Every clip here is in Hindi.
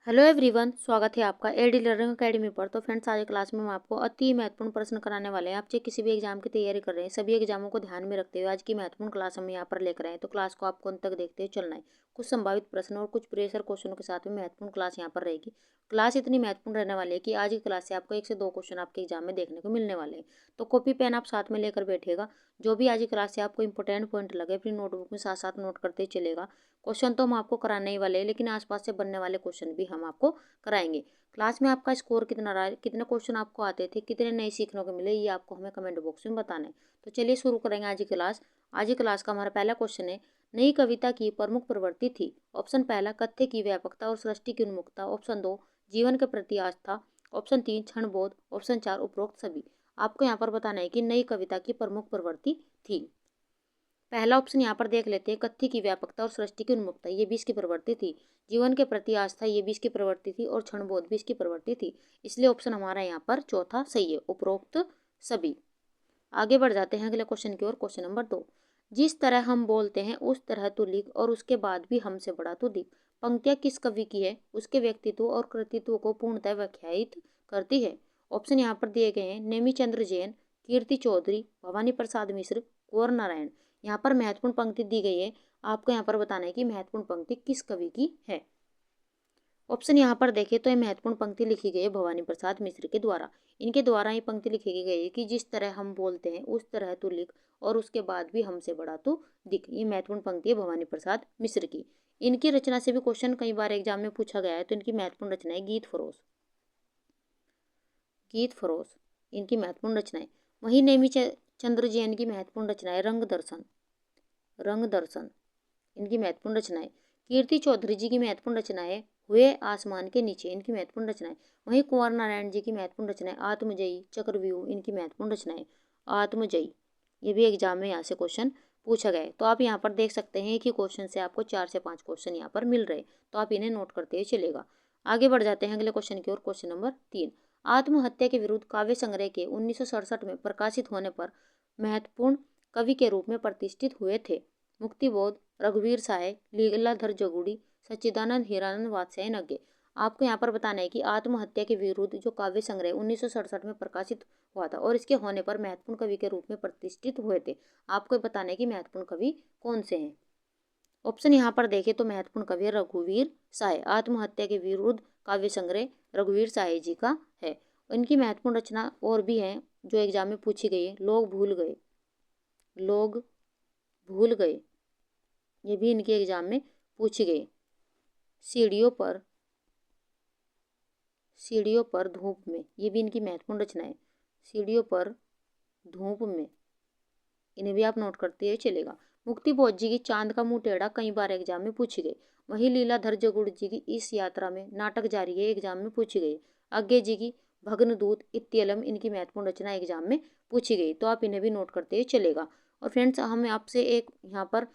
हेलो एवरीवन, स्वागत है आपका एडी लर्निंग अकेडमी पर। तो फ्रेंड्स, आज की क्लास में हम आपको अति महत्वपूर्ण प्रश्न कराने वाले हैं। आप चाहे किसी भी एग्जाम की तैयारी कर रहे हैं, सभी एग्जामों को ध्यान में रखते हुए आज की महत्वपूर्ण क्लास हम यहाँ पर लेकर आए हैं। तो क्लास को आपको अंत तक देखते हुए चलना है। कुछ संभावित प्रश्न और कुछ प्रेशर क्वेश्चनों के साथ में महत्वपूर्ण क्लास यहाँ पर रहेगी। क्लास इतनी महत्वपूर्ण रहने वाली है कि आज की क्लास से आपको 1 से 2 क्वेश्चन आपके एग्जाम में देखने को मिलने वाले हैं। तो कॉपी पेन आप साथ में लेकर बैठिएगा। जो भी आज की क्लास से आपको इंपॉर्टेंट पॉइंट लगे अपनी नोटबुक में साथ साथ नोट करते चलेगा। क्वेश्चन तो हम आपको कराने ही वाले हैं, लेकिन आसपास से बनने वाले क्वेश्चन भी हम आपको कराएंगे। क्लास में आपका स्कोर कितना रहा है, कितने क्वेश्चन आपको आते थे, कितने नए सीखने को मिले, ये आपको हमें कमेंट बॉक्स में बताना है। तो चलिए शुरू करेंगे आज की क्लास। आज की क्लास का हमारा पहला क्वेश्चन है, नई कविता की प्रमुख प्रवृत्ति थी। ऑप्शन पहला, कथ्य की व्यापकता और सृष्टि की उन्मुखता। ऑप्शन 2, जीवन के प्रति आस्था। ऑप्शन 3, क्षणबोध। ऑप्शन 4, उपरोक्त सभी। आपको यहाँ पर बताना है कि नई कविता की प्रमुख प्रवृत्ति थी। पहला ऑप्शन यहाँ पर देख लेते हैं, कथ्य की व्यापकता और सृष्टि की उन्मुखता, ये भी इसकी प्रवृत्ति थी। जीवन के प्रति आस्था, ये भी इसकी प्रवृत्ति थी। और क्षणबोध भी इसकी प्रवृत्ति थी। इसलिए ऑप्शन हमारा यहाँ पर चौथा सही है, उपरोक्त सभी। आगे बढ़ जाते हैं अगले क्वेश्चन की ओर। क्वेश्चन नंबर 2, जिस तरह हम बोलते हैं उस तरह तू लिख और उसके बाद भी हमसे बड़ा तू दिख। पंक्तियाँ किस कवि की है, उसके व्यक्तित्व और कृतित्व को पूर्णतः व्याख्यायित करती है। ऑप्शन यहाँ पर दिए गए हैं, नेमीचंद्र जैन, कीर्ति चौधरी, भवानी प्रसाद मिश्र, कुंवर नारायण। यहाँ पर महत्वपूर्ण पंक्ति दी गई है। आपको यहाँ पर बताना है कि महत्वपूर्ण पंक्ति किस कवि की है। ऑप्शन यहाँ पर देखें तो ये महत्वपूर्ण पंक्ति लिखी गई है भवानी प्रसाद मिश्र के द्वारा। इनके द्वारा ये पंक्ति लिखी गई है कि जिस तरह हम बोलते हैं उस तरह तू लिख और उसके बाद भी हमसे बड़ा तू दिख। ये महत्वपूर्ण पंक्ति है भवानी प्रसाद मिश्र की। इनकी रचना से भी क्वेश्चन कई बार एग्जाम में पूछा गया है। तो इनकी महत्वपूर्ण रचना है गीत फरोश। गीत फरोश इनकी महत्वपूर्ण रचना है। वहीं नेमी चंद्र जैन की महत्वपूर्ण रचना है रंग दर्शन। रंग दर्शन इनकी महत्वपूर्ण रचना है। कीर्ति चौधरी जी की महत्वपूर्ण रचना है हुए आसमान के नीचे। इनकी महत्वपूर्ण रचना है। वहीं कुंवर नारायण जी की महत्वपूर्ण रचना है आत्मजयी, चक्रव्यूह। इनकी महत्वपूर्ण रचना है आत्मजयी। ये भी एग्जाम में यहाँ से क्वेश्चन पूछा गया है। तो आप यहाँ पर देख सकते हैं कि क्वेश्चन से आपको 4 से 5 क्वेश्चन यहाँ पर मिल रहे हैं। तो आप इन्हें नोट करते हुए चलेगा। आगे बढ़ जाते हैं अगले क्वेश्चन की ओर। क्वेश्चन नंबर 3, आत्महत्या के विरुद्ध काव्य संग्रह के 1967 में प्रकाशित होने पर महत्वपूर्ण कवि के रूप में प्रतिष्ठित हुए थे। मुक्तिबोध, रघुवीर साय, लीलाधर जगुड़ी, सच्चिदानंद हीरानंद वात्स्यायन नग्गे। आपको यहाँ पर बताना है कि आत्महत्या के विरुद्ध जो काव्य संग्रह 1967 में प्रकाशित हुआ था और इसके होने पर महत्वपूर्ण कवि के रूप में प्रतिष्ठित हुए थे। आपको बताना है कि महत्वपूर्ण कवि कौन से हैं। ऑप्शन यहाँ पर देखें तो महत्वपूर्ण कवि रघुवीर साय। आत्महत्या के विरुद्ध काव्य संग्रह रघुवीर साय जी का है। इनकी महत्वपूर्ण रचना और भी है जो एग्जाम में पूछी गई है। लोग भूल गए। लोग भूल गए ये भी इनके एग्जाम में पूछी गई। सीढ़ियों पर धूप में, ये भी इनकी महत्वपूर्ण रचना है। सीढ़ियों पर धूप में, इन्हें भी आप नोट करते हुए चलेगा। मुक्तिबोध जी की चांद का मुंह टेढ़ा कई बार एग्जाम में पूछी गई। वहीं लीलाधर जगुड़ जी की इस यात्रा में नाटक जारी है एग्जाम में पूछी गई। आज्ञे जी की भग्नदूत इत्यलम इनकी महत्वपूर्ण रचना एग्जाम में पूछी गई। तो आप इन्हें भी नोट करते हुए चलेगा। और फ्रेंड्स, हम आपसे एक यहाँ पर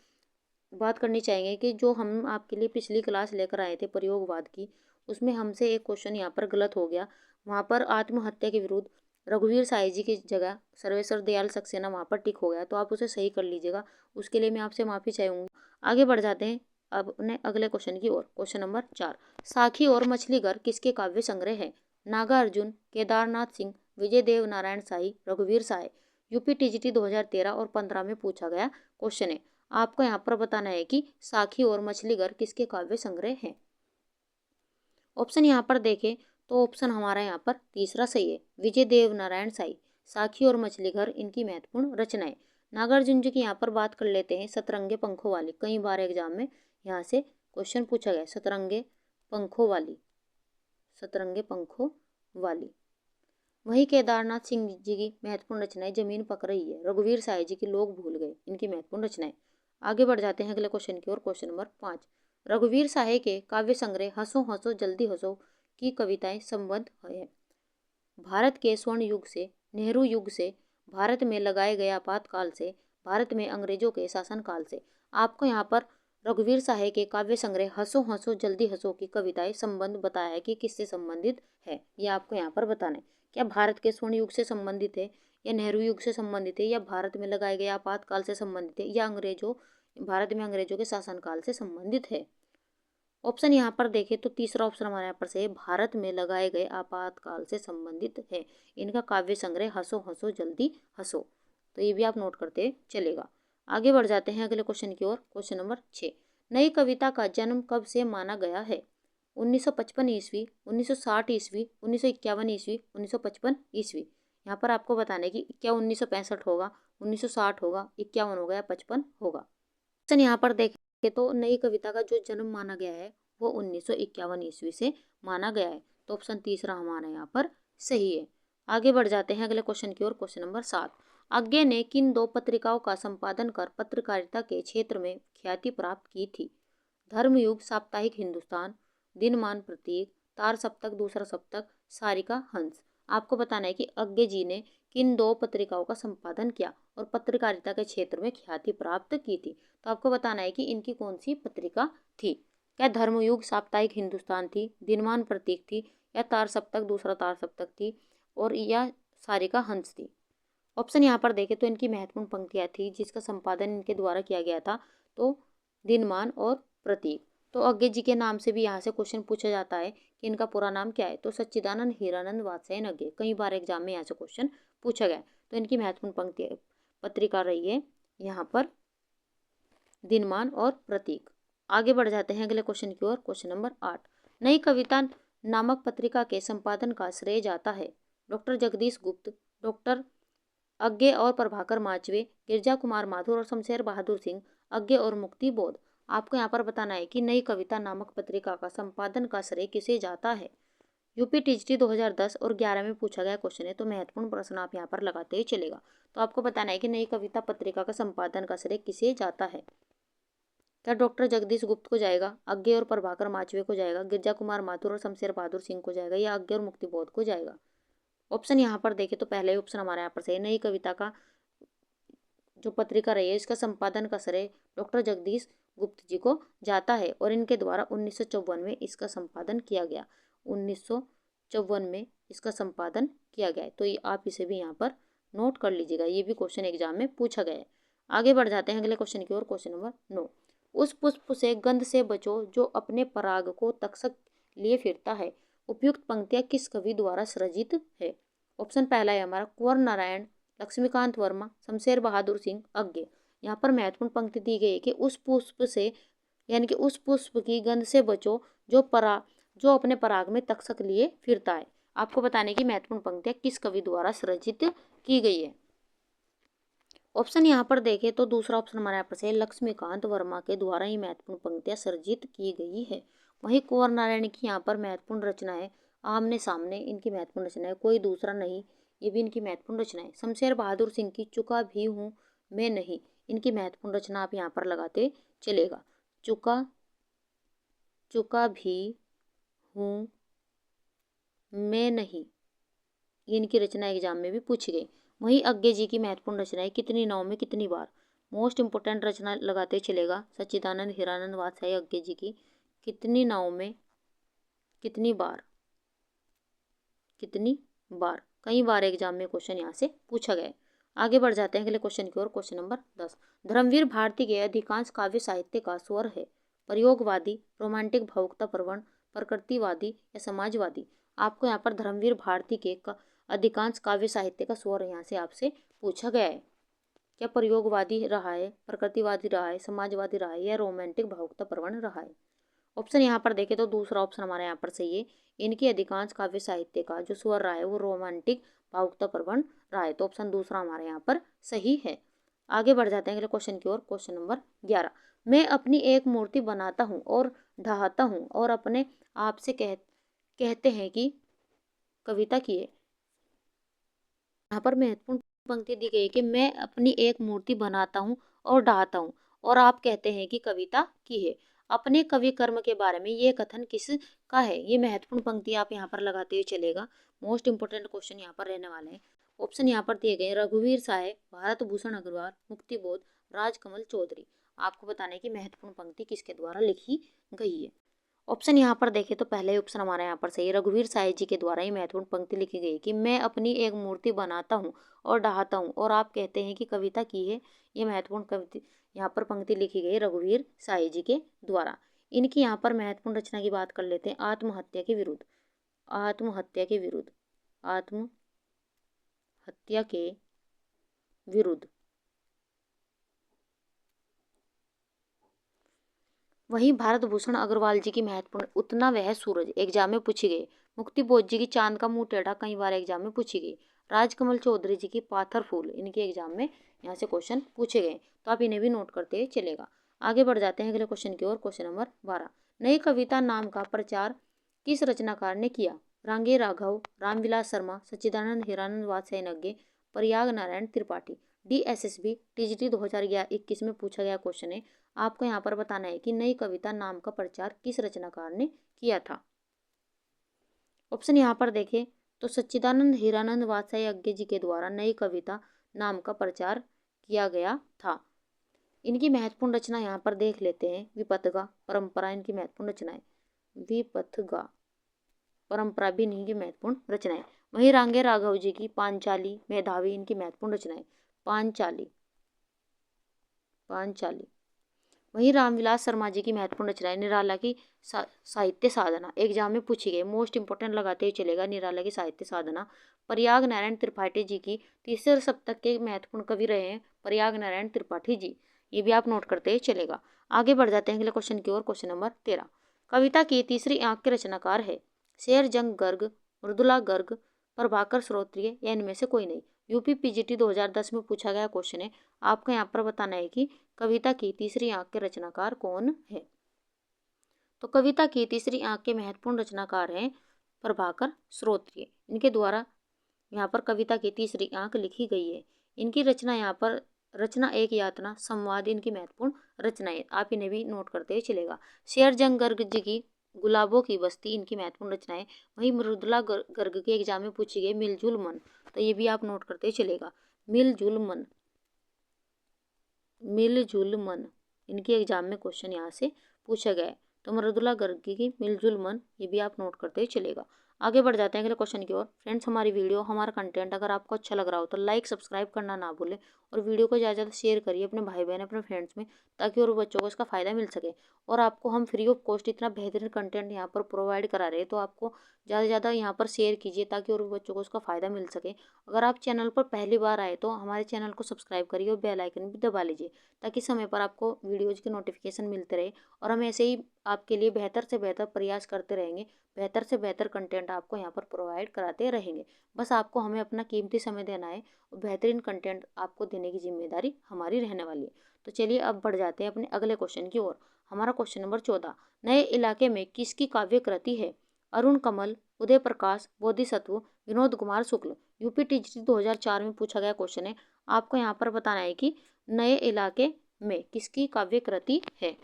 बात करनी चाहेंगे कि जो हम आपके लिए पिछली क्लास लेकर आए थे प्रयोगवाद की, उसमें हमसे एक क्वेश्चन यहाँ पर गलत हो गया। वहाँ पर आत्महत्या के विरुद्ध रघुवीर साय जी की जगह सर्वेश्वर दयाल सक्सेना वहाँ पर टिक हो गया। तो आप उसे सही कर लीजिएगा। उसके लिए मैं आपसे माफ़ी चाहूँगी। आगे बढ़ जाते हैं अब अपने अगले क्वेश्चन की ओर। क्वेश्चन नंबर 4, साखी और मछलीघर किसके काव्य संग्रह है। नागार्जुन, केदारनाथ सिंह, विजय देव नारायण साई, रघुवीर साय। यूपी टीजीटी 2013 और 15 में पूछा गया क्वेश्चन है। आपको यहाँ पर बताना है कि साखी और मछलीघर किसके काव्य संग्रह हैं। ऑप्शन यहाँ पर देखें तो ऑप्शन हमारा यहाँ पर तीसरा सही है, विजय देव नारायण साई। साखी और मछलीघर इनकी महत्वपूर्ण रचनाएं। नागार्जुन जी की यहाँ पर बात कर लेते हैं सतरंगे पंखों वाली। कई बार एग्जाम में यहाँ से क्वेश्चन पूछा गया सतरंगे पंखों वाली। सतरंगे पंखों वाली। वहीं केदारनाथ सिंह जी की महत्वपूर्ण रचनाएं जमीन पक रही है। रघुवीर साय जी की लोग भूल गए इनकी महत्वपूर्ण रचनाएं। आगे बढ़ जाते हैं अगले क्वेश्चन की ओर। क्वेश्चन नंबर 5, रघुवीर साय के काव्य संग्रह हंसो हंसो जल्दी हंसो की कविताएं संबद्ध है। भारत के स्वर्ण युग से, नेहरू युग से, भारत में लगाए गए आपातकाल से, भारत में अंग्रेजों के शासनकाल से। आपको यहाँ पर रघुवीर साय के काव्य संग्रह हंसो हंसो जल्दी हंसो की कविताएं संबंध बताया है कि किससे संबंधित है। ये आपको यहाँ पर बताना है। क्या भारत के स्वर्ण युग से संबंधित है, या नेहरू युग से संबंधित है, या भारत में लगाए गए आपातकाल से संबंधित है, या भारत में अंग्रेजों के शासनकाल से संबंधित है। ऑप्शन यहाँ पर देखें तो तीसरा ऑप्शन हमारे यहाँ पर से भारत में लगाए गए आपातकाल से संबंधित है। इनका काव्य संग्रह हंसो हंसो जल्दी हंसो, तो ये भी आप नोट करते चलेगा। आगे बढ़ जाते हैं अगले क्वेश्चन की ओर। क्वेश्चन नंबर 6, नई कविता का जन्म कब से माना गया है? 1955 ईस्वी, 1960 ईस्वी, 1951 ईस्वी, 1955 ईस्वी। यहाँ पर आपको बताने की क्या 1965 होगा, 1960 होगा, 51 होगा या 55 होगा। ऑप्शन यहाँ पर देखें तो नई कविता का जो जन्म माना गया है वो 1951 ईस्वी से माना गया है, तो ऑप्शन तीसरा हमारा यहाँ पर सही है। आगे बढ़ जाते हैं अगले क्वेश्चन की ओर। क्वेश्चन नंबर 7, आज्ञे ने किन 2 पत्रिकाओं का संपादन कर पत्रकारिता के क्षेत्र में ख्याति प्राप्त की थी? धर्मयुग, साप्ताहिक हिंदुस्तान, दिनमान प्रतीक, तार सप्तक, दूसरा सप्तक, सारिका हंस। आपको बताना है कि आज्ञे जी ने किन 2 पत्रिकाओं का संपादन किया और पत्रकारिता के क्षेत्र में ख्याति प्राप्त की थी। तो आपको बताना है कि इनकी कौन सी पत्रिका थी। क्या धर्मयुग, साप्ताहिक हिंदुस्तान थी, दिनमान प्रतीक थी, या तार सप्तक, दूसरा तार सप्तक थी, और या सारिका हंस थी। ऑप्शन यहाँ पर देखें तो इनकी महत्वपूर्ण पंक्तियाँ थी जिसका संपादन इनके द्वारा किया गया था, तो दिनमान और प्रतीक। तो आज्ञे जी के नाम से भी यहाँ से क्वेश्चन पूछा जाता है कि इनका पूरा नाम क्या है, तो सच्चिदानंद हीरानंद वात्स्यायन आज्ञे। कई बार एग्जाम में यहाँ से क्वेश्चन पूछा गया है। तो इनकी महत्वपूर्ण पंक्ति पत्रिका रही है यहाँ पर दिनमान और प्रतीक। आगे बढ़ जाते हैं अगले क्वेश्चन की ओर। क्वेश्चन नंबर 8, नई कविता नामक पत्रिका के संपादन का श्रेय जाता है डॉक्टर जगदीश गुप्त, डॉक्टर आज्ञे और प्रभाकर माचवे, गिरजा कुमार माथुर और शमशेर बहादुर सिंह, आज्ञे और मुक्ति बोध। आपको यहाँ पर बताना है कि नई कविता नामक पत्रिका का संपादन का श्रेय किसे जाता है। यूपी टीजीटी 2010 और 11 में पूछा गया क्वेश्चन है, तो महत्वपूर्ण प्रश्न आप यहाँ पर लगाते ही चलेगा। तो आपको बताना है कि नई कविता पत्रिका का संपादन का श्रेय किसे जाता है। क्या डॉक्टर जगदीश गुप्त को जाएगा, आज्ञे और प्रभाकर माचवे को जाएगा, गिरजा कुमार माथुर और शमशेर बहादुर सिंह को जाएगा, या आज्ञे और मुक्ति बोध को जाएगा। ऑप्शन यहाँ पर देखें तो पहला ही ऑप्शन हमारे यहाँ पर सही। नई कविता का जो पत्रिका रही है इसका संपादन का श्रेय डॉक्टर जगदीश गुप्त जी को जाता है और इनके द्वारा 1954 में इसका संपादन किया गया। 1954 में इसका संपादन किया गया है, तो ये आप इसे भी यहाँ पर नोट कर लीजिएगा, ये भी क्वेश्चन एग्जाम में पूछा गया है। आगे बढ़ जाते हैं अगले क्वेश्चन की ओर। क्वेश्चन नंबर 9, उस पुष्प से गंध से बचो जो अपने पराग को तक्षक लिए फिरता है। उपयुक्त पंक्तियाँ किस कवि द्वारा सृजित है। ऑप्शन पहला है हमारा कुंवर नारायण, लक्ष्मीकांत वर्मा, शमशेर बहादुर सिंह, आज्ञे। यहाँ पर महत्वपूर्ण पंक्ति दी गई है कि उस पुष्प से, यानी कि उस पुष्प की गंध से बचो जो अपने पराग में तक्षक लिए फिरता है। आपको बताने की महत्वपूर्ण पंक्तियाँ किस कवि द्वारा सृजित की गई है। ऑप्शन यहाँ पर देखें तो दूसरा ऑप्शन हमारे यहाँ पर से लक्ष्मीकांत वर्मा के द्वारा ही महत्वपूर्ण पंक्तियाँ सृजित की गई है। वहीं कुंवर नारायण की यहाँ पर महत्वपूर्ण रचना है आमने सामने, इनकी महत्वपूर्ण रचना है कोई दूसरा नहीं, ये भी इनकी महत्वपूर्ण रचना है। शमशेर बहादुर सिंह की चुका भी हूँ मैं नहीं, इनकी महत्वपूर्ण रचना आप यहाँ पर लगाते चलेगा। चुका भी हूँ मैं नहीं, ये इनकी रचना एग्जाम में भी पूछी गई। वहीं आज्ञे जी की महत्वपूर्ण रचना है कितनी नाव में कितनी बार। मोस्ट इंपोर्टेंट रचना लगाते चलेगा सच्चिदानंद हीरानंद वात्स्यायन आज्ञे जी की कितनी नाव में कितनी बार, कितनी बार। कई बार एग्जाम में क्वेश्चन यहाँ से पूछा गया है। आगे बढ़ जाते हैं अगले क्वेश्चन की ओर। क्वेश्चन नंबर 10, धर्मवीर भारती के अधिकांश काव्य साहित्य का स्वर है प्रयोगवादी, रोमांटिक, भावुकता प्रवण, प्रकृतिवादी या समाजवादी। आपको यहाँ पर धर्मवीर भारती के अधिकांश काव्य साहित्य का स्वर यहाँ से आपसे पूछा गया है। क्या प्रयोगवादी रहा है, प्रकृतिवादी रहा है, समाजवादी रहा है, या रोमांटिक भावुकता प्रवण रहा है। ऑप्शन यहाँ पर देखें तो दूसरा ऑप्शन हमारे यहाँ पर सही है। इनके अधिकांश काव्य साहित्य का जो स्वर रहा है वो रोमांटिक भावुकता प्रवण रहा है, तो ऑप्शन दूसरा हमारे यहाँ पर सही है। आगे बढ़ जाते हैं अगले क्वेश्चन की ओर। क्वेश्चन नंबर 11, मैं अपनी एक मूर्ति बनाता हूँ और ढहाता हूँ और अपने आप से कहते हैं कि कविता की है। यहाँ पर महत्वपूर्ण पंक्ति दी गई है कि मैं अपनी एक मूर्ति बनाता हूँ और ढहाता हूँ और आप कहते हैं कि कविता की है। अपने कवि कर्म के बारे में ये कथन किस का है। ये महत्वपूर्ण पंक्ति आप यहाँ पर लगाते हुए चलेगा। मोस्ट इंपोर्टेंट क्वेश्चन यहाँ पर रहने वाले हैं। ऑप्शन यहाँ पर दिए गए रघुवीर साय, भारत भूषण अग्रवाल, मुक्ति बोध, राजकमल चौधरी। आपको बताने की महत्वपूर्ण पंक्ति किसके द्वारा लिखी गई है। ऑप्शन यहाँ पर देखें तो पहले ऑप्शन हमारा यहाँ पर सही है। रघुवीर साय जी के द्वारा ही महत्वपूर्ण पंक्ति लिखी गई कि मैं अपनी एक मूर्ति बनाता हूँ और ढहाता हूँ और आप कहते हैं कि कविता की है। ये महत्वपूर्ण कविता यहाँ पर पंक्ति लिखी गई रघुवीर साय जी के द्वारा। इनकी यहाँ पर महत्वपूर्ण रचना की बात कर लेते हैं। आत्महत्या के विरुद्ध, आत्महत्या के विरुद्ध, आत्महत्या के विरुद्ध। वहीं भारत भूषण अग्रवाल जी की महत्वपूर्ण उतना वह सूरज एग्जाम में पूछी गई। मुक्ति बोध जी की चांद का मुंह टेढ़ा कई बार एग्जाम में पूछी गई। राजकमल चौधरी जी की पाथर फूल इनके एग्जाम में यहाँ से क्वेश्चन पूछे गए, तो आप इन्हें भी नोट करते चलेगा। आगे बढ़ जाते हैं अगले क्वेश्चन की ओर। क्वेश्चन नंबर 12, नई कविता नाम का प्रचार किस रचनाकार ने किया? रांगे राघव, रामविलास शर्मा, सच्चिदानंद हीरानंद वात्स्यायनज्ञ, प्रयाग नारायण त्रिपाठी। DSSB TGT 2021 में पूछा गया क्वेश्चन है। आपको यहाँ पर बताना है कि नई कविता नाम का प्रचार किस रचनाकार ने किया था। ऑप्शन यहाँ पर देखें तो सच्चिदानंद हीरानंद वात्स्यायज्ञ जी के द्वारा नई कविता नाम का प्रचार किया गया था। इनकी महत्वपूर्ण रचना यहाँ पर देख लेते हैं। विपथगा परंपरा इनकी महत्वपूर्ण रचना है। विपथगा परंपरा भी इन्हीं की महत्वपूर्ण रचना है। वहीं रांगे राघव जी की पांचाली मेधावी इनकी महत्वपूर्ण रचना है। पांचाली, पांचाली। वहीं रामविलास शर्मा जी की महत्वपूर्ण रचना है निराला की साहित्य साधना, एग्जाम में पूछी गई। मोस्ट इंपोर्टेंट लगाते ही चलेगा निराला की साहित्य साधना। प्रयाग नारायण त्रिपाठी जी की तीसरे सप्तक के महत्वपूर्ण कवि रहे हैं प्रयाग नारायण त्रिपाठी जी, ये भी आप नोट करते ही चलेगा। आगे बढ़ जाते हैं अगले क्वेश्चन की ओर। क्वेश्चन नंबर 13, कविता की तीसरी आंख के रचनाकार है? शेरजंग गर्ग, मृदुला गर्ग, प्रभाकर श्रोत्रिय या इनमें से कोई नहीं। यूपी PGT 2010 में पूछा गया क्वेश्चन है। आपको यहाँ पर बताना है कि कविता की तीसरी आंख के रचनाकार कौन है। तो कविता की तीसरी आंख के महत्वपूर्ण रचनाकार हैं प्रभाकर श्रोत्रिय। इनके द्वारा यहाँ पर कविता की तीसरी आंख लिखी गई है। इनकी रचना यहाँ पर रचना एक यातना संवाद इनकी महत्वपूर्ण रचनाएं, आप इन्हें भी नोट करते चलेगा। शेरजंग गर्ग जी की गुलाबों की बस्ती इनकी महत्वपूर्ण रचनाएं। वहीं मृदुला गर्ग के एग्जाम में पूछी गई मिलजुल मन, तो ये भी आप नोट करते चलेगा। मिलजुल मन, मिलजुल मन इनके एग्जाम में क्वेश्चन यहाँ से पूछा गया है। तो मृदुला गर्ग की मिलजुल मन, ये भी आप नोट करते चलेगा। आगे बढ़ जाते हैं अगले क्वेश्चन की ओर। फ्रेंड्स, हमारी वीडियो हमारा कंटेंट अगर आपको अच्छा लग रहा हो तो लाइक सब्सक्राइब करना ना भूलें और वीडियो को ज़्यादा ज़्यादा शेयर करिए अपने भाई बहन अपने फ्रेंड्स में, ताकि और बच्चों को इसका फ़ायदा मिल सके। और आपको हम फ्री ऑफ कॉस्ट इतना बेहतरीन कंटेंट यहाँ पर प्रोवाइड करा रहे हैं, तो आपको ज़्यादा से ज़्यादा यहाँ पर शेयर कीजिए ताकि और बच्चों को उसका फ़ायदा मिल सके। अगर आप चैनल पर पहली बार आए तो हमारे चैनल को सब्सक्राइब करिए और बेल आइकन भी दबा लीजिए, ताकि समय पर आपको वीडियोज़ के नोटिफिकेशन मिलते रहे। और हम ऐसे ही आपके लिए बेहतर से बेहतर प्रयास करते रहेंगे, बेहतर से बेहतर कंटेंट आपको यहाँ पर प्रोवाइड कराते रहेंगे। बस आपको हमें अपना कीमती समय देना है और बेहतरीन कंटेंट आपको देने की जिम्मेदारी हमारी रहने वाली है। तो चलिए अब बढ़ जाते हैं अपने अगले क्वेश्चन की ओर। हमारा क्वेश्चन नंबर 14, नए इलाके में किसकी काव्य कृति है? अरुण कमल, उदय प्रकाश, बोधिसत्व, विनोद कुमार शुक्ल। यूपी TGT 2004 में पूछा गया क्वेश्चन है। आपको यहाँ पर बताना है कि नए इलाके में किसकी काव्य कृति है।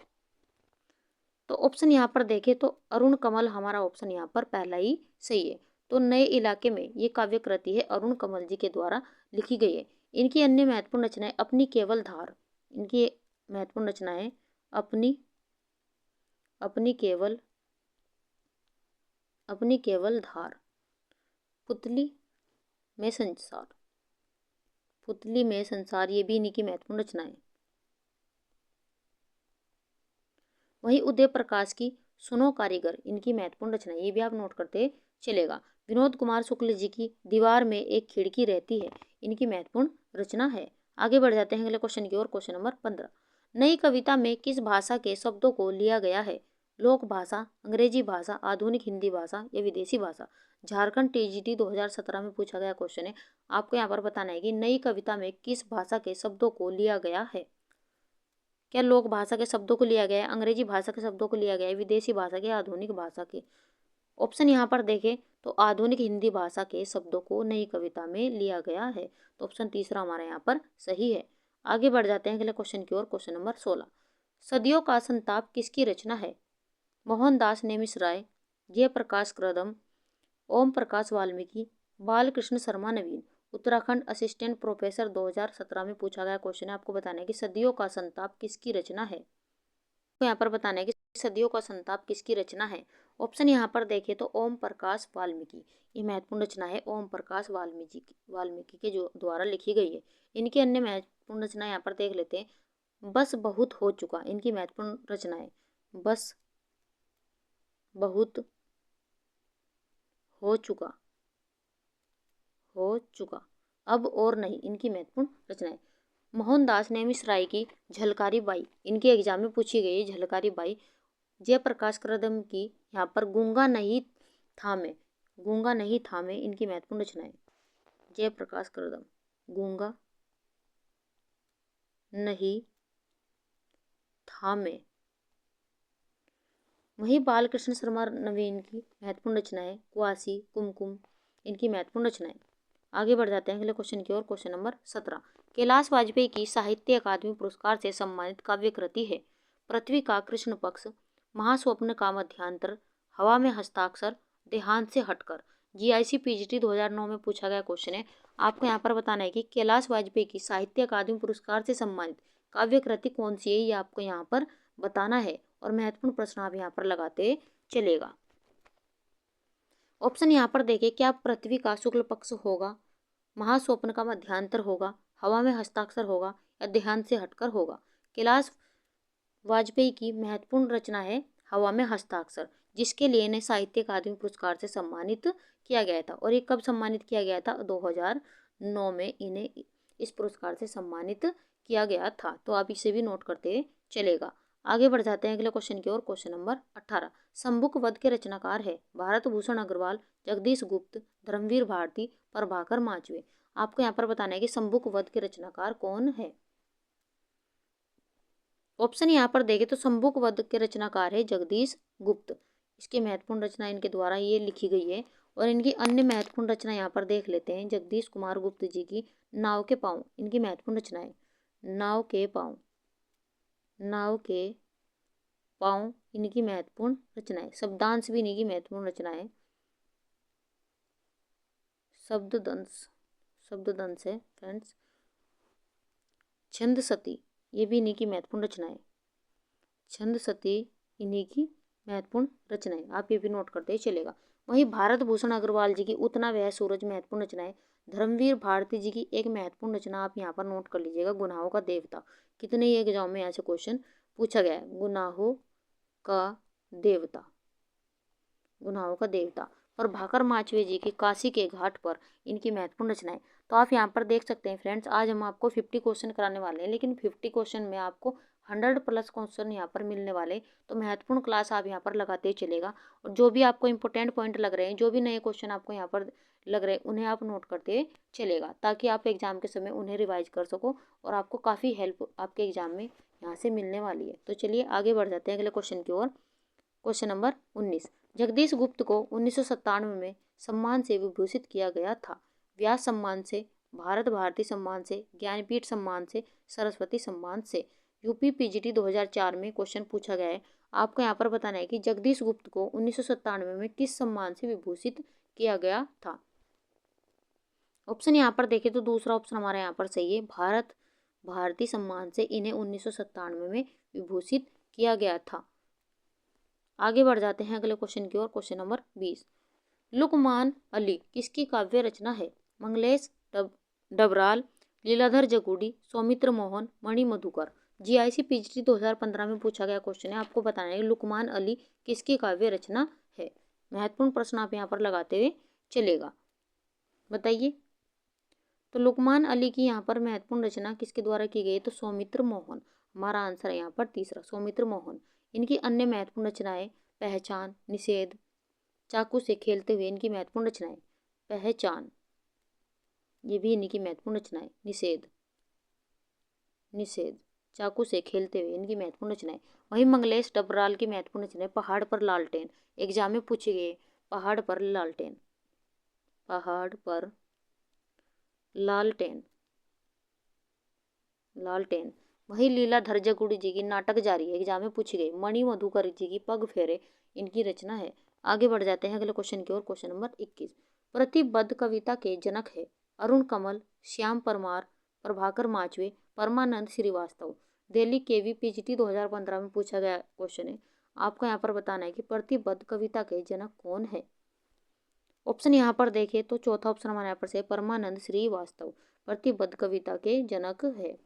तो ऑप्शन यहाँ पर देखें तो अरुण कमल हमारा ऑप्शन यहाँ पर पहला ही सही है। तो नए इलाके में ये काव्य कृति है अरुण कमल जी के द्वारा लिखी गई है। इनकी अन्य महत्वपूर्ण रचनाएं अपनी केवल धार, इनकी महत्वपूर्ण रचनाएं अपनी केवल धार, पुतली में संसार, पुतली में संसार, ये भी इन्हीं की महत्वपूर्ण रचनाएं। वहीं उदय प्रकाश की सुनो कारीगर इनकी महत्वपूर्ण रचना, ये भी आप नोट करते चलेगा। विनोद कुमार शुक्ल जी की दीवार में एक खिड़की रहती है, इनकी महत्वपूर्ण रचना है। आगे बढ़ जाते हैं अगले क्वेश्चन की ओर। क्वेश्चन नंबर 15, नई कविता में किस भाषा के शब्दों को लिया गया है? लोक भाषा, अंग्रेजी भाषा, आधुनिक हिंदी भाषा या विदेशी भाषा। झारखंड TGT 2017 में पूछा गया क्वेश्चन है। आपको यहाँ पर बताना है कि नई कविता में किस भाषा के शब्दों को लिया गया है। क्या लोक भाषा के शब्दों को लिया गया है, अंग्रेजी भाषा के शब्दों को लिया गया है, विदेशी भाषा के, आधुनिक भाषा के? ऑप्शन यहाँ पर देखें तो आधुनिक हिंदी भाषा के शब्दों को नई कविता में लिया गया है। तो ऑप्शन तीसरा हमारा यहाँ पर सही है। आगे बढ़ जाते हैं अगले क्वेश्चन की ओर। क्वेश्चन नंबर 16, सदियों का संताप किसकी रचना है? मोहनदास नेमिशराय, जयप्रकाश कृदम, ओम प्रकाश वाल्मीकि, बालकृष्ण शर्मा नवीन। उत्तराखंड असिस्टेंट प्रोफेसर 2017 में पूछा गया क्वेश्चन है। आपको बताना है कि सदियों का संताप किसकी रचना है। तो यहाँ पर बताना है कि सदियों का संताप किसकी रचना है। ऑप्शन यहाँ पर देखें तो ओम प्रकाश वाल्मीकि, ये महत्वपूर्ण रचना है ओम प्रकाश वाल्मीकि के जो द्वारा लिखी गई है। इनकी अन्य महत्वपूर्ण रचना यहाँ पर देख लेते हैं। बस बहुत हो चुका, इनकी महत्वपूर्ण रचना है। बस बहुत हो चुका, अब और नहीं, इनकी महत्वपूर्ण रचनाएं। मोहनदास नेमिष राय की झलकारी बाई, इनके एग्जाम में पूछी गई झलकारी बाई। जयप्रकाश कदम की यहाँ पर गूंगा नहीं था मैं, इनकी महत्वपूर्ण रचनाएं। जयप्रकाश कदम, गूंगा नहीं था मैं। वहीं बालकृष्ण शर्मा नवीन की महत्वपूर्ण रचनाएं कुआसी, कुमकुम, इनकी महत्वपूर्ण रचनाएं। आगे बढ़ जाते हैं अगले क्वेश्चन की ओर। क्वेश्चन नंबर 17, कैलाश वाजपेयी की साहित्य अकादमी पुरस्कार से सम्मानित काव्य कृति है। पृथ्वी का कृष्ण पक्ष, महास्वप्न का मध्यांतर, हवा में हस्ताक्षर, देहांत से हटकर। जीआईसी पीजीटी 2009 में पूछा गया क्वेश्चन है। आपको यहाँ पर बताना है कि कैलाश वाजपेयी की साहित्य अकादमी पुरस्कार से सम्मानित काव्य कृति कौन सी है, ये आपको यहाँ पर बताना है और महत्वपूर्ण प्रश्न आप यहाँ पर लगाते चलेगा। ऑप्शन यहाँ पर देखें, क्या पृथ्वी का शुक्ल पक्ष होगा, महास्वप्न का मध्यांतर होगा, हवा में हस्ताक्षर होगा या देहांत से हटकर होगा। कैलाश वाजपेयी की महत्वपूर्ण रचना है हवा में हस्ताक्षर, जिसके लिए इन्हें साहित्य अकादमी पुरस्कार से सम्मानित किया गया था। और ये कब सम्मानित किया गया था? 2009 में इन्हें इस पुरस्कार से सम्मानित किया गया था। तो आप इसे भी नोट करते चलेगा। आगे बढ़ जाते हैं अगले क्वेश्चन की ओर। क्वेश्चन नंबर 18, शंभुक वध के रचनाकार है भारत भूषण अग्रवाल, जगदीश गुप्त, धर्मवीर भारती, प्रभाकर माचवे। आपको यहाँ पर बताना है कि शंभुक वध के रचनाकार कौन है। ऑप्शन यहाँ पर देखें तो शंभुक वध के रचनाकार है जगदीश गुप्त। इसकी महत्वपूर्ण रचना इनके द्वारा ये लिखी गई है। और इनकी अन्य महत्वपूर्ण रचना यहाँ पर देख लेते हैं। जगदीश कुमार गुप्त जी की नाव के पाँव, इनकी महत्वपूर्ण रचना है। नाव के पाँव इनकी महत्वपूर्ण रचना है। शब्दांश भी इनकी महत्वपूर्ण रचना है। शब्ददंश है फ्रेंड्स। छंद सती, ये भी इन्हीं की महत्वपूर्ण रचना है। छंद सती इन्हीं की महत्वपूर्ण रचना है। आप ये भी नोट करते ही चलेगा। वहीं भारत भूषण अग्रवाल जी की उतना वह सूरज महत्वपूर्ण रचना है। धर्मवीर भारती जी की एक महत्वपूर्ण रचना आप यहाँ पर नोट कर लीजिएगा, गुनाहों का देवता। कितने ही एग्जाम में यहाँ से क्वेश्चन पूछा गया है, गुनाहों का देवता। प्रभाकर माचवे जी की काशी के घाट पर, इनकी महत्वपूर्ण रचनाएं। तो आप यहाँ पर देख सकते हैं फ्रेंड्स, आज हम आपको 50 क्वेश्चन कराने वाले हैं, लेकिन 50 क्वेश्चन में आपको 100+ क्वेश्चन यहाँ पर मिलने वाले। तो महत्वपूर्ण क्लास आप यहाँ पर लगाते ही चलेगा। और जो भी आपको इंपॉर्टेंट पॉइंट लग रहे हैं, जो भी नए क्वेश्चन आपको यहाँ पर लग रहे हैं, उन्हें आप नोट करते चलेगा, ताकि आप एग्जाम के समय उन्हें रिवाइज कर सको और आपको काफ़ी हेल्प आपके एग्जाम में यहाँ से मिलने वाली है। तो चलिए आगे बढ़ जाते हैं अगले क्वेश्चन की ओर। क्वेश्चन नंबर 19, जगदीश गुप्त को 1997 में सम्मान से विभूषित किया गया था। व्यास सम्मान से, भारत भारती सम्मान से, ज्ञानपीठ सम्मान से, सरस्वती सम्मान से। यूपी पीजीटी 2004 में क्वेश्चन पूछा गया है। आपको यहाँ पर बताना है कि जगदीश गुप्त को 1997 में किस सम्मान से विभूषित किया गया था। ऑप्शन यहाँ पर देखें तो दूसरा ऑप्शन हमारा यहाँ पर सही है, भारत भारती सम्मान से इन्हें 1997 में विभूषित किया गया था। आगे बढ़ जाते हैं अगले क्वेश्चन की ओर। क्वेश्चन नंबर 20, लुकमान अली किसकी काव्य रचना है? मंगलेश डबराल, लीलाधर जगूडी, सौमित्र मोहन, मणि मधुकर। जीआईसी पीजीटी 2015 में पूछा गया क्वेश्चन है। आपको बताना है लुकमान अली किसकी काव्य रचना है। महत्वपूर्ण प्रश्न आप यहाँ पर लगाते हुए चलेगा, बताइए। तो लुकमान अली की यहाँ पर महत्वपूर्ण रचना किसके द्वारा की गई है? तो सौमित्र मोहन। हमारा आंसर है यहाँ पर तीसरा, सौमित्र मोहन। इनकी अन्य महत्वपूर्ण रचनाएं पहचान, निषेध, चाकू से खेलते हुए। इनकी महत्वपूर्ण रचनाएं पहचान, ये भी इनकी महत्वपूर्ण रचनाएं। निषेध, चाकू से खेलते हुए, इनकी महत्वपूर्ण रचनाएं। वहीं मंगलेश डबराल की महत्वपूर्ण रचनाएं पहाड़ पर लालटेन। एग्जाम में पूछे गए पहाड़ पर लालटेन। वही लीलाधर जगूड़ी जी की नाटक जारी है। एग्जाम में पूछी गई। मणि मधुकर जी की पग फेरे, इनकी रचना है। आगे बढ़ जाते हैं अगले क्वेश्चन की ओर। क्वेश्चन नंबर 21, प्रतिबद्ध कविता के जनक है अरुण कमल, श्याम परमार, प्रभाकर माचवे, परमानंद श्रीवास्तव। दिल्ली केवी पीजीटी 2015 में पूछा गया क्वेश्चन है। आपको यहाँ पर बताना है कि प्रतिबद्ध कविता के जनक कौन है। ऑप्शन यहाँ पर देखें तो चौथा ऑप्शन हमारे यहाँ पर से परमानंद श्रीवास्तव प्रतिबद्ध कविता के जनक है।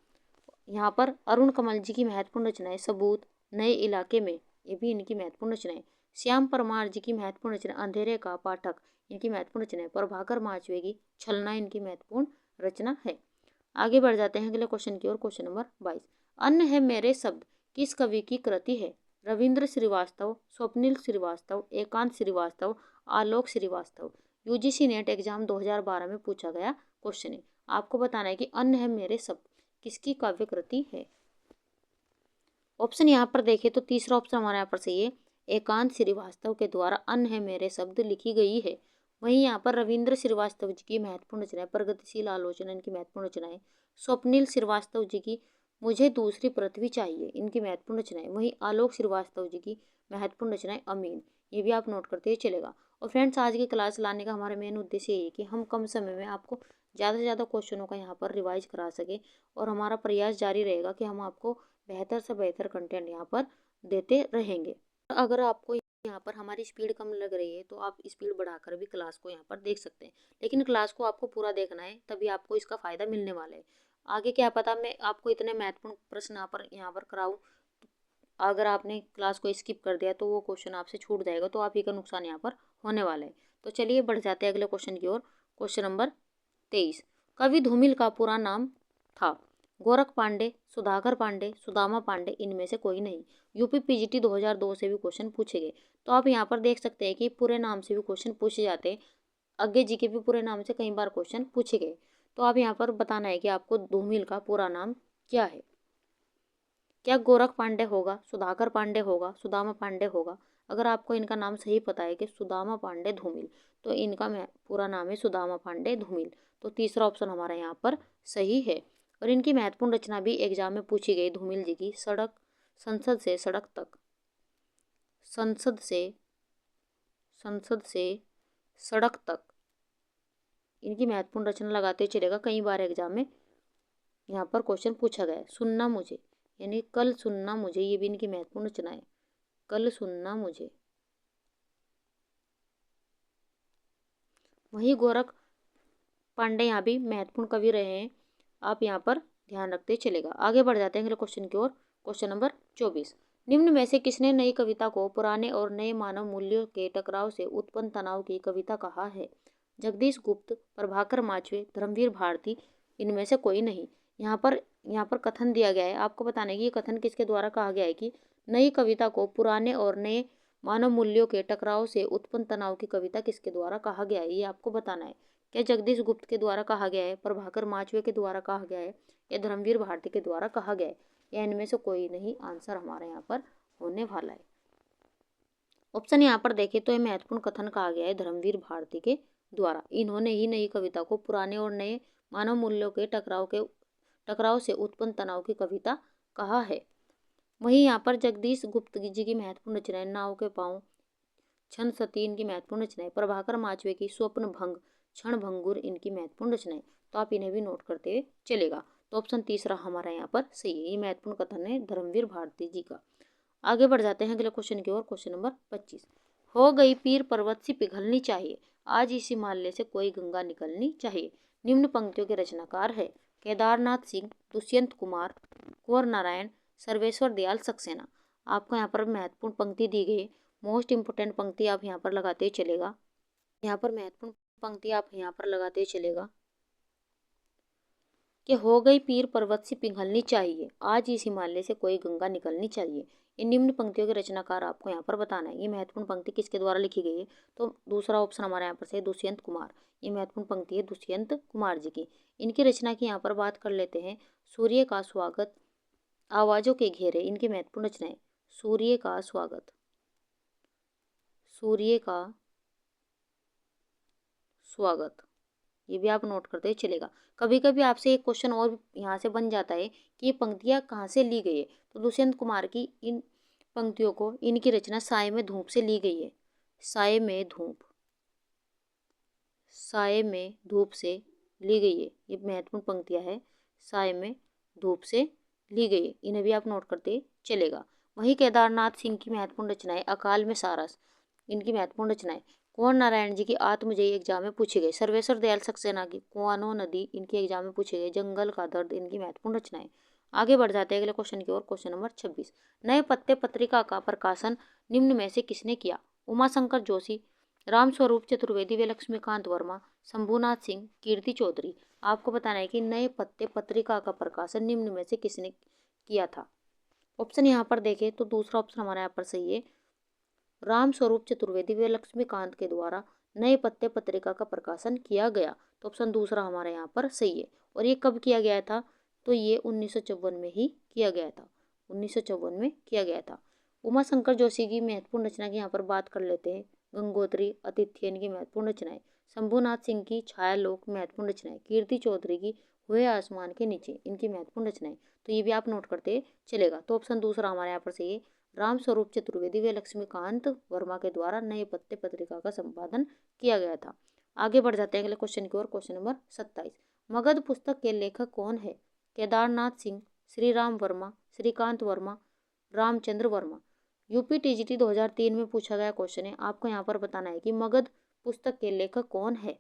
यहाँ पर अरुण कमल जी की महत्वपूर्ण रचनाएं सबूत, नए इलाके में, ये भी इनकी महत्वपूर्ण रचनाएं। श्याम परमार जी की महत्वपूर्ण रचना अंधेरे का पाठक इनकी महत्वपूर्ण रचना है। प्रभाकर माचवे की छलना इनकी महत्वपूर्ण रचना है। आगे बढ़ जाते हैं अगले क्वेश्चन की ओर। क्वेश्चन नंबर 22, अन्य है मेरे शब्द किस कवि की कृति है? रविंद्र श्रीवास्तव, स्वप्निल श्रीवास्तव, एकांत श्रीवास्तव, आलोक श्रीवास्तव। यूजीसी नेट एग्जाम 2012 में पूछा गया क्वेश्चन है। आपको बताना है कि अन्य है मेरे शब्द किसकी काव्य कृति है। ऑप्शन यहाँ पर देखें तो तीसरा ऑप्शन हमारा यहाँ पर सही है, एकांत श्रीवास्तव के द्वारा अन्य है मेरे शब्द लिखी गई है। वहीं यहाँ पर रविंद्र श्रीवास्तव जी की महत्वपूर्ण रचना है प्रगतिशील आलोचना इनकी महत्वपूर्ण रचना है। स्वप्निल श्रीवास्तव जी की मुझे दूसरी पृथ्वी चाहिए इनकी महत्वपूर्ण रचना है। वहीं आलोक श्रीवास्तव जी की महत्वपूर्ण रचना है अमीन, ये भी आप नोट करते हुए चलेगा। और फ्रेंड्स, आज की क्लास लाने का हमारा मेन उद्देश्य यही है कि हम कम समय में आपको ज़्यादा से ज़्यादा क्वेश्चनों का यहाँ पर रिवाइज करा सके, और हमारा प्रयास जारी रहेगा कि हम आपको बेहतर से बेहतर कंटेंट यहाँ पर देते रहेंगे। अगर आपको यहाँ पर हमारी स्पीड कम लग रही है तो आप स्पीड बढ़ाकर भी क्लास को यहाँ पर देख सकते हैं, लेकिन क्लास को आपको पूरा देखना है, तभी आपको इसका फ़ायदा मिलने वाला है। आगे क्या पता मैं आपको इतने महत्वपूर्ण प्रश्न यहाँ पर कराऊँ, अगर आपने क्लास को स्किप कर दिया तो वो क्वेश्चन आपसे छूट जाएगा, तो आप ही का नुकसान यहाँ पर होने वाला है। तो चलिए बढ़ जाते हैं अगले क्वेश्चन की ओर। क्वेश्चन नंबर 23, कवि धूमिल का पूरा नाम था? गोरख पांडे, सुधाकर पांडे, सुदामा पांडे, इनमें से कोई नहीं। यूपी पीजीटी 2002 से भी क्वेश्चन पूछे गए। तो आप यहाँ पर देख सकते हैं कि पूरे नाम से भी क्वेश्चन पूछे जाते हैं। आगे जी के भी पूरे नाम से कई बार क्वेश्चन पूछे गए। तो आप यहाँ पर बताना है कि आपको धूमिल का पूरा नाम क्या है। क्या गोरख पांडे होगा, सुधाकर पांडे होगा, सुदामा पांडे होगा? अगर आपको इनका नाम सही पता है कि सुदामा पांडे धूमिल, तो इनका पूरा नाम है सुदामा पांडे धूमिल। तो तीसरा ऑप्शन हमारा यहाँ पर सही है। और इनकी महत्वपूर्ण रचना भी एग्जाम में पूछी गई धूमिल जी की, संसद से सड़क तक, संसद से सड़क तक, इनकी महत्वपूर्ण रचना लगाते चलेगा। कई बार एग्जाम में यहाँ पर क्वेश्चन पूछा गया है। सुनना मुझे यानी कल सुनना मुझे, ये भी इनकी महत्वपूर्ण रचना है, कल सुनना मुझे। वही गोरख पांडे यहाँ भी महत्वपूर्ण कवि रहे हैं, आप यहाँ पर ध्यान रखते चलेगा। आगे बढ़ जाते हैं अगले क्वेश्चन की ओर। क्वेश्चन नंबर 24, निम्न में से किसने नई कविता को पुराने और नए मानव मूल्यों के टकराव से उत्पन्न तनाव की कविता कहा है? जगदीश गुप्त, प्रभाकर माचवे, धर्मवीर भारती, इनमें से कोई नहीं। यहाँ पर कथन दिया गया है, आपको बताने की ये कथन किसके द्वारा कहा गया है कि नई कविता को पुराने और नए मानव मूल्यों के टकराव से उत्पन्न तनाव की कविता किसके द्वारा कहा गया है, ये आपको बताना है। क्या जगदीश गुप्त के द्वारा कहा गया है, प्रभाकर माचवे के द्वारा कहा गया है, या धर्मवीर भारती के द्वारा कहा गया है, या इनमें से कोई नहीं? आंसर हमारे यहाँ पर होने वाला है। ऑप्शन यहाँ पर देखें तो ये महत्वपूर्ण कथन कहा गया है धर्मवीर भारती के द्वारा। इन्होंने ही नई कविता को पुराने और नए मानव मूल्यों के टकराव से उत्पन्न तनाव की कविता कहा है। वहीं यहाँ पर जगदीश गुप्त जी की महत्वपूर्ण रचनाएं नाव के पाँव, क्षण सती, इनकी महत्वपूर्ण रचनाएं। प्रभाकर माचवे की स्वप्न भंग, क्षण भंगुर, इनकी महत्वपूर्ण रचनाएं। तो आप इन्हें भी नोट करते हुए चलेगा। तो ऑप्शन तीसरा हमारा यहाँ पर सही है, ये महत्वपूर्ण कथन है धर्मवीर भारती जी का। आगे बढ़ जाते हैं अगले क्वेश्चन की ओर। क्वेश्चन नंबर 25, हो गई पीर पर्वत सी पिघलनी चाहिए, आज इस हिमालय से कोई गंगा निकलनी चाहिए। निम्न पंक्तियों के रचनाकार है केदारनाथ सिंह, दुष्यंत कुमार, कुंवर नारायण, सर्वेश्वर दयाल सक्सेना। आपको यहाँ पर महत्वपूर्ण पंक्ति दी गई, मोस्ट इंपोर्टेंट पंक्ति आप यहाँ पर लगाते ही चलेगा। यहाँ पर महत्वपूर्ण पंक्ति आप यहाँ पर लगाते ही चलेगा कि हो गई पीर पर्वत से पिघलनी चाहिए, आज इस हिमालय से कोई गंगा निकलनी चाहिए। इन निम्न पंक्तियों के रचनाकार आपको यहाँ पर बताना है। ये महत्वपूर्ण पंक्ति किसके द्वारा लिखी गई है? तो दूसरा ऑप्शन हमारे यहाँ पर से दुष्यंत कुमार, ये महत्वपूर्ण पंक्ति है दुष्यंत कुमार जी की। इनकी रचना की यहाँ पर बात कर लेते हैं। सूर्य का स्वागत, आवाज़ों के घेरे, इनकी महत्वपूर्ण रचनाएं। सूर्य का स्वागत, सूर्य का स्वागत, ये भी आप नोट करते चलेगा। कभी कभी आपसे एक क्वेश्चन और यहाँ से बन जाता है कि ये पंक्तियाँ कहाँ से ली गई है। तो दुष्यंत कुमार की इन पंक्तियों को, इनकी रचना साए में धूप से ली गई है। साए में धूप, साए में धूप से ली गई है, ये महत्वपूर्ण पंक्तियाँ है, साए में धूप से ली गई है। इन्हें भी आप नोट करते चलेगा। वहीं केदारनाथ सिंह की महत्वपूर्ण रचनाएं अकाल में सारस, इनकी महत्वपूर्ण रचनाएं। कुंवर नारायण जी की आत्मजयी एग्जाम में पूछी गई। सर्वेश्वर दयाल सक्सेना की कुआनो नदी, इनकी एग्जाम में पूछी गई। जंगल का दर्द, इनकी महत्वपूर्ण रचनाएं। आगे बढ़ जाते हैं अगले क्वेश्चन की ओर। क्वेश्चन नंबर 26, नए पत्ते पत्रिका का प्रकाशन निम्न में से किसने किया? उमाशंकर जोशी, रामस्वरूप चतुर्वेदी व लक्ष्मीकांत वर्मा, शंभुनाथ सिंह, कीर्ति चौधरी। आपको बताना है कि नए पत्ते पत्रिका का प्रकाशन निम्न में से किसने किया था। ऑप्शन यहाँ पर देखें तो दूसरा ऑप्शन हमारा यहाँ पर सही है, रामस्वरूप चतुर्वेदी व लक्ष्मीकांत के द्वारा नए पत्ते पत्रिका का प्रकाशन किया गया। तो ऑप्शन दूसरा हमारा यहाँ पर सही है। और ये कब किया गया था? तो ये 1954 में ही किया गया था, 1954 में किया गया था। उमाशंकर जोशी की महत्वपूर्ण रचना की यहाँ पर बात कर लेते हैं। गंगोत्री, आतिथ्य इनकी महत्वपूर्ण रचनाएं। शंभुनाथ सिंह की छायालोक महत्वपूर्ण रचनाएं। कीर्ति चौधरी की हुए आसमान के नीचे इनकी महत्वपूर्ण रचनाएं। तो ये भी आप नोट करते चलेगा। तो ऑप्शन दूसरा हमारे यहाँ पर सही है, रामस्वरूप चतुर्वेदी व लक्ष्मीकांत वर्मा के द्वारा नए पत्ते पत्रिका का संपादन किया गया था। आगे बढ़ जाते हैं अगले क्वेश्चन की ओर। क्वेश्चन नंबर 27, मगध पुस्तक के लेखक कौन है? केदारनाथ सिंह, श्री राम वर्मा, श्रीकांत वर्मा, रामचंद्र वर्मा। यूपी टीजीटी 2003 में पूछा गया क्वेश्चन है। आपको यहाँ पर बताना है कि मगध पुस्तक के लेखक कौन है।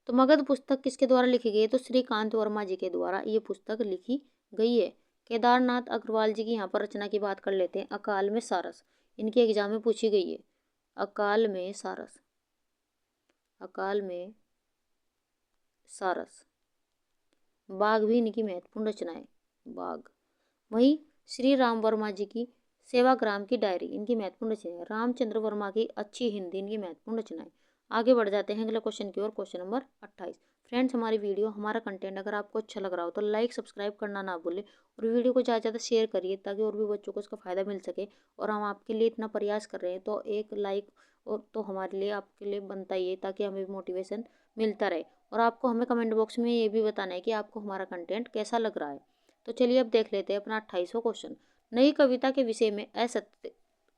तो मगध पुस्तक किसके द्वारा लिखी गई है? तो श्रीकांत वर्मा जी के द्वारा ये पुस्तक लिखी गई है। केदारनाथ अग्रवाल जी की यहाँ पर रचना की बात कर लेते हैं। अकाल में सारस इनके एग्जाम में पूछी गई है। अकाल में सारस, अकाल में सारस। बाघ भी इनकी महत्वपूर्ण रचना है, बाघ। वहीं श्री राम वर्मा जी की सेवाग्राम की डायरी इनकी महत्वपूर्ण रचना है। रामचंद्र वर्मा की अच्छी हिंदी इनकी महत्वपूर्ण रचना है। आगे बढ़ जाते हैं अगले क्वेश्चन की ओर। क्वेश्चन नंबर 28, फ्रेंड्स हमारी वीडियो हमारा कंटेंट अगर आपको अच्छा लग रहा हो तो लाइक सब्सक्राइब करना ना भूलें और वीडियो को ज़्यादा ज़्यादा शेयर करिए ताकि और भी बच्चों को इसका फ़ायदा मिल सके। और हम आपके लिए इतना प्रयास कर रहे हैं तो एक लाइक और तो हमारे लिए आपके लिए बनता ही है ताकि हमें मोटिवेशन मिलता रहे। और आपको हमें कमेंट बॉक्स में ये भी बताना है कि आपको हमारा कंटेंट कैसा लग रहा है। तो चलिए अब देख लेते हैं अपना 28वां क्वेश्चन। नई कविता के विषय में असत्य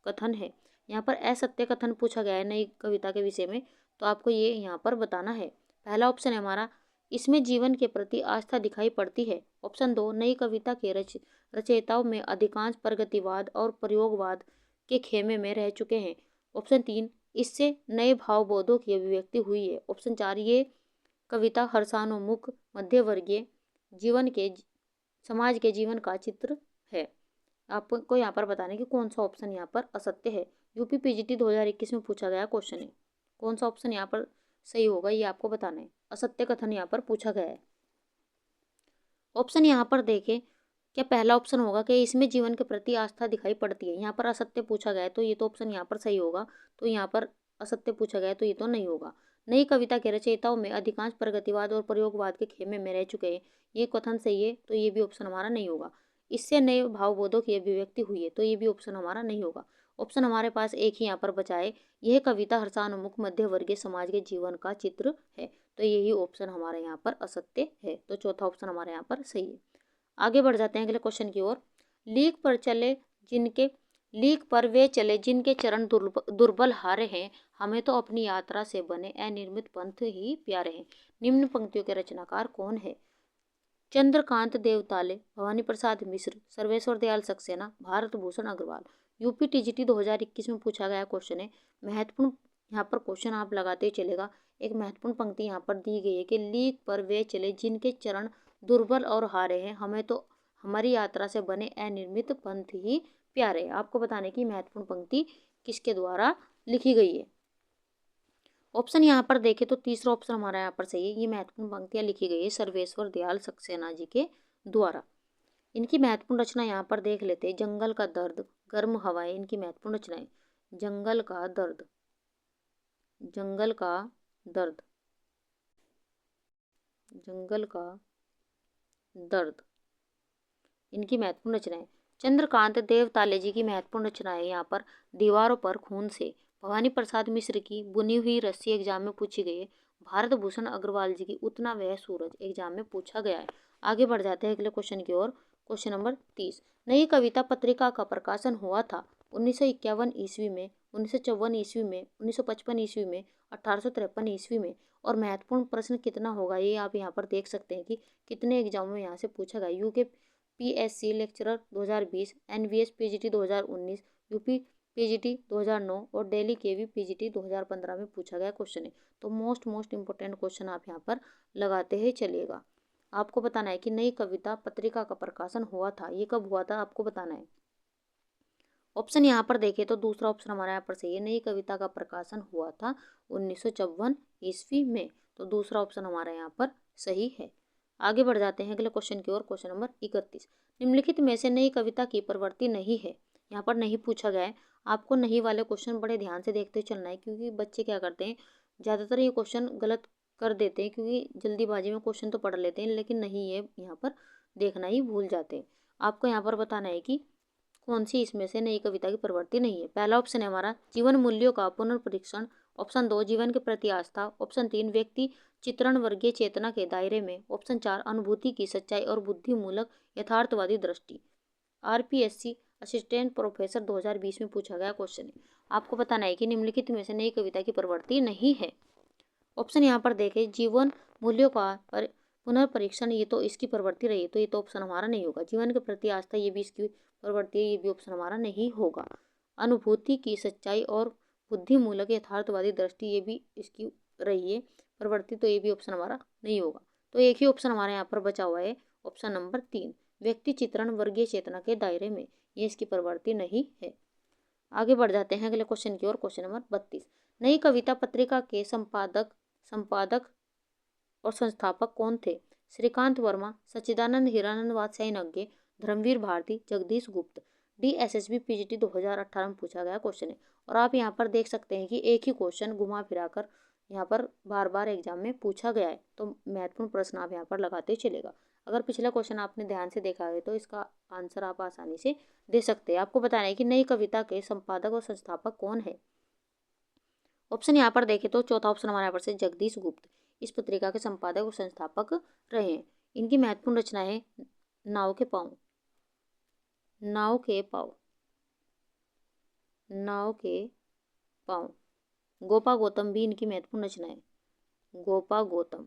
कथन है। यहाँ पर असत्य कथन पूछा गया है नई कविता के विषय में, तो आपको ये यहाँ पर बताना है। पहला ऑप्शन है हमारा, इसमें जीवन के प्रति आस्था दिखाई पड़ती है। ऑप्शन 2, नई कविता के रचयिताओं में अधिकांश प्रगतिवाद और प्रयोगवाद के खेमे में रह चुके हैं। ऑप्शन 3, इससे नए भावबोधों की अभिव्यक्ति हुई है। ऑप्शन 4, ये कविता हर्षानुमुख मध्यवर्गीय जीवन के समाज के जीवन का चित्र है। आपको यहाँ पर बताने कि कौन सा ऑप्शन यहाँ पर असत्य है। यूपी पीजीटी 2021 में पूछा गया क्वेश्चन है। कौन सा ऑप्शन यहाँ पर सही होगा ये आपको बताना है। असत्य कथन यहाँ पर पूछा गया है। ऑप्शन यहाँ पर देखें, क्या पहला ऑप्शन होगा कि इसमें जीवन के प्रति आस्था दिखाई पड़ती है। यहाँ पर असत्य पूछा गया है तो ये तो ऑप्शन यहाँ पर सही होगा। तो यहाँ पर असत्य पूछा गया है तो ये तो नहीं होगा। नई कविता के रचयिताओं में अधिकांश प्रगतिवाद और प्रयोगवाद के खेमे में रह चुके हैं, ये कथन सही है तो ये भी ऑप्शन हमारा नहीं होगा। इससे नए भावबोधों की अभिव्यक्ति हुई है तो ये भी ऑप्शन हमारा नहीं होगा। ऑप्शन हमारे पास एक ही यहाँ पर बचा है, यह कविता हर्षानुमुख मध्यवर्गीय समाज के जीवन का चित्र है, तो यही ऑप्शन हमारे यहाँ पर असत्य है। तो चौथा ऑप्शन हमारे यहाँ पर सही है। आगे बढ़ जाते हैं अगले क्वेश्चन की ओर। लीक पर वे चले जिनके चरण दुर्बल हारे हैं, हमें तो अपनी यात्रा से बने अनिर्मित पंथ ही प्यारे हैं। निम्न पंक्तियों के रचनाकार कौन है? चंद्रकांत देवताले, भवानी प्रसाद मिश्र, सर्वेश्वर दयाल सक्सेना, भारत भूषण अग्रवाल। यूपी टीजीटी 2021 में पूछा गया क्वेश्चन है। महत्वपूर्ण यहाँ पर क्वेश्चन आप लगाते चलेगा। एक महत्वपूर्ण पंक्ति यहाँ पर दी गई है कि लीक पर वे चले जिनके चरण दुर्बल और हारे हैं, हमें तो हमारी यात्रा से बने अनिर्मित पंथ ही प्यारे। आपको बताने की महत्वपूर्ण पंक्ति किसके द्वारा लिखी गई है। ऑप्शन यहाँ पर देखें तो तीसरा ऑप्शन हमारा यहाँ पर सही है। ये महत्वपूर्ण पंक्तियाँ लिखी गई है सर्वेश्वर दयाल सक्सेना जी के द्वारा। इनकी महत्वपूर्ण रचना यहाँ पर देख लेते हैं। जंगल का दर्द, गर्म हवाएं इनकी महत्वपूर्ण रचनाएं। जंगल का दर्द, जंगल का दर्द, जंगल का दर्द इनकी महत्वपूर्ण रचनाएं। चंद्रकांत देवताले जी की महत्वपूर्ण रचनाएं यहाँ पर दीवारों पर खून से, भवानी प्रसाद मिश्र की बुनी हुई रस्सी एग्जाम में पूछी गई है। भारत भूषण अग्रवाल जी की उतना वह सूरज एग्जाम में पूछा गया है। आगे बढ़ जाते हैं अगले क्वेश्चन की ओर। क्वेश्चन नंबर 30, नई कविता पत्रिका का प्रकाशन हुआ था 1951 ईस्वी में, 1954 ईस्वी में, 1955 ईस्वी में, 1853 ईस्वी में। और महत्वपूर्ण प्रश्न कितना होगा ये आप यहाँ पर देख सकते हैं कि कितने एग्जाम में यहाँ से पूछा गया। UK PSC lecturer 2020, NVS PGT 2019, UP PGT 2009 और दिल्ली केवी पीजीटी 2015 में पूछा गया क्वेश्चन है। तो मोस्ट इंपोर्टेंट क्वेश्चन आप यहाँ पर लगाते ही चलिएगा। आपको बताना है कि नई कविता पत्रिका का प्रकाशन हुआ था, ये कब हुआ था आपको बताना है। ऑप्शन यहाँ पर देखें तो दूसरा ऑप्शन हमारा यहाँ पर सही है, नई कविता का प्रकाशन हुआ था 1954 ईस्वी में। तो दूसरा ऑप्शन हमारा यहाँ पर सही है। आगे बढ़ जाते हैं अगले क्वेश्चन की ओर। क्वेश्चन नंबर 31, निम्नलिखित में से नई कविता की प्रवृत्ति नहीं है। यहाँ पर नहीं पूछा गया है। आपको नहीं वाले क्वेश्चन बड़े ध्यान से देखते चलना है, क्योंकि बच्चे क्या करते हैं, ज़्यादातर ये क्वेश्चन गलत कर देते हैं, क्योंकि जल्दीबाजी में क्वेश्चन तो पढ़ लेते हैं लेकिन नहीं है यहाँ पर देखना ही भूल जाते हैं। आपको यहाँ पर बताना है कि कौन सी इसमें से नई कविता की प्रवृत्ति नहीं है। पहला ऑप्शन है हमारा जीवन मूल्यों का पुनर्परीक्षण, ऑप्शन 2 जीवन के प्रति आस्था, ऑप्शन 3 व्यक्ति चित्रण वर्गीय चेतना के दायरे में, ऑप्शन 4 अनुभूति की सच्चाई और बुद्धिमूलक यथार्थवादी दृष्टि। आरपीएससी असिस्टेंट प्रोफेसर 2020 में पूछा गया क्वेश्चन है। आपको बताना है कि निम्नलिखित में से नई कविता की प्रवृत्ति नहीं है। ऑप्शन यहाँ पर देखें, जीवन मूल्यों का पुनर्परीक्षण, ये तो इसकी प्रवृत्ति रही है, तो ये तो ऑप्शन हमारा नहीं होगा। जीवन के प्रति आस्था, ये भी इसकी प्रवृत्ति है, ये भी ऑप्शन हमारा नहीं होगा। अनुभूति की सच्चाई और बुद्धिमूलक यथार्थवादी दृष्टि, ये भी इसकी रही है प्रवृत्ति, तो ये भी ऑप्शन हमारा नहीं होगा। तो एक ही ऑप्शन हमारे यहाँ पर बचा हुआ है, ऑप्शन नंबर 3 व्यक्ति चित्रण वर्गीय चेतना के दायरे में, ये इसकी प्रवृत्ति नहीं है। आगे बढ़ जाते हैं अगले क्वेश्चन की ओर। क्वेश्चन नंबर 32, नई कविता पत्रिका के संपादक और संस्थापक कौन थे? श्रीकांत वर्मा, सच्चिदानंद हीरानंद वात्स्यायन, धर्मवीर भारती, जगदीश गुप्त। DSSB PGT 2018 में पूछा गया क्वेश्चन है। और आप यहाँ पर देख सकते हैं कि एक ही क्वेश्चन घुमा फिरा कर यहाँ पर बार बार एग्जाम में पूछा गया है, तो महत्वपूर्ण प्रश्न आप यहाँ पर लगाते चलेगा। अगर पिछला क्वेश्चन आपने ध्यान से देखा है तो इसका आंसर आप आसानी से दे सकते हैं। आपको बताना है कि नई कविता के संपादक और संस्थापक कौन है। ऑप्शन यहाँ पर देखें तो चौथा ऑप्शन हमारे यहाँ पर से जगदीश गुप्त इस पत्रिका के संपादक और संस्थापक रहे हैं। इनकी महत्वपूर्ण रचना है नाव के पाँव, नाव के पाँव, नाव के पाँव। गोपा गौतम भी इनकी महत्वपूर्ण रचना है, गोपा गौतम,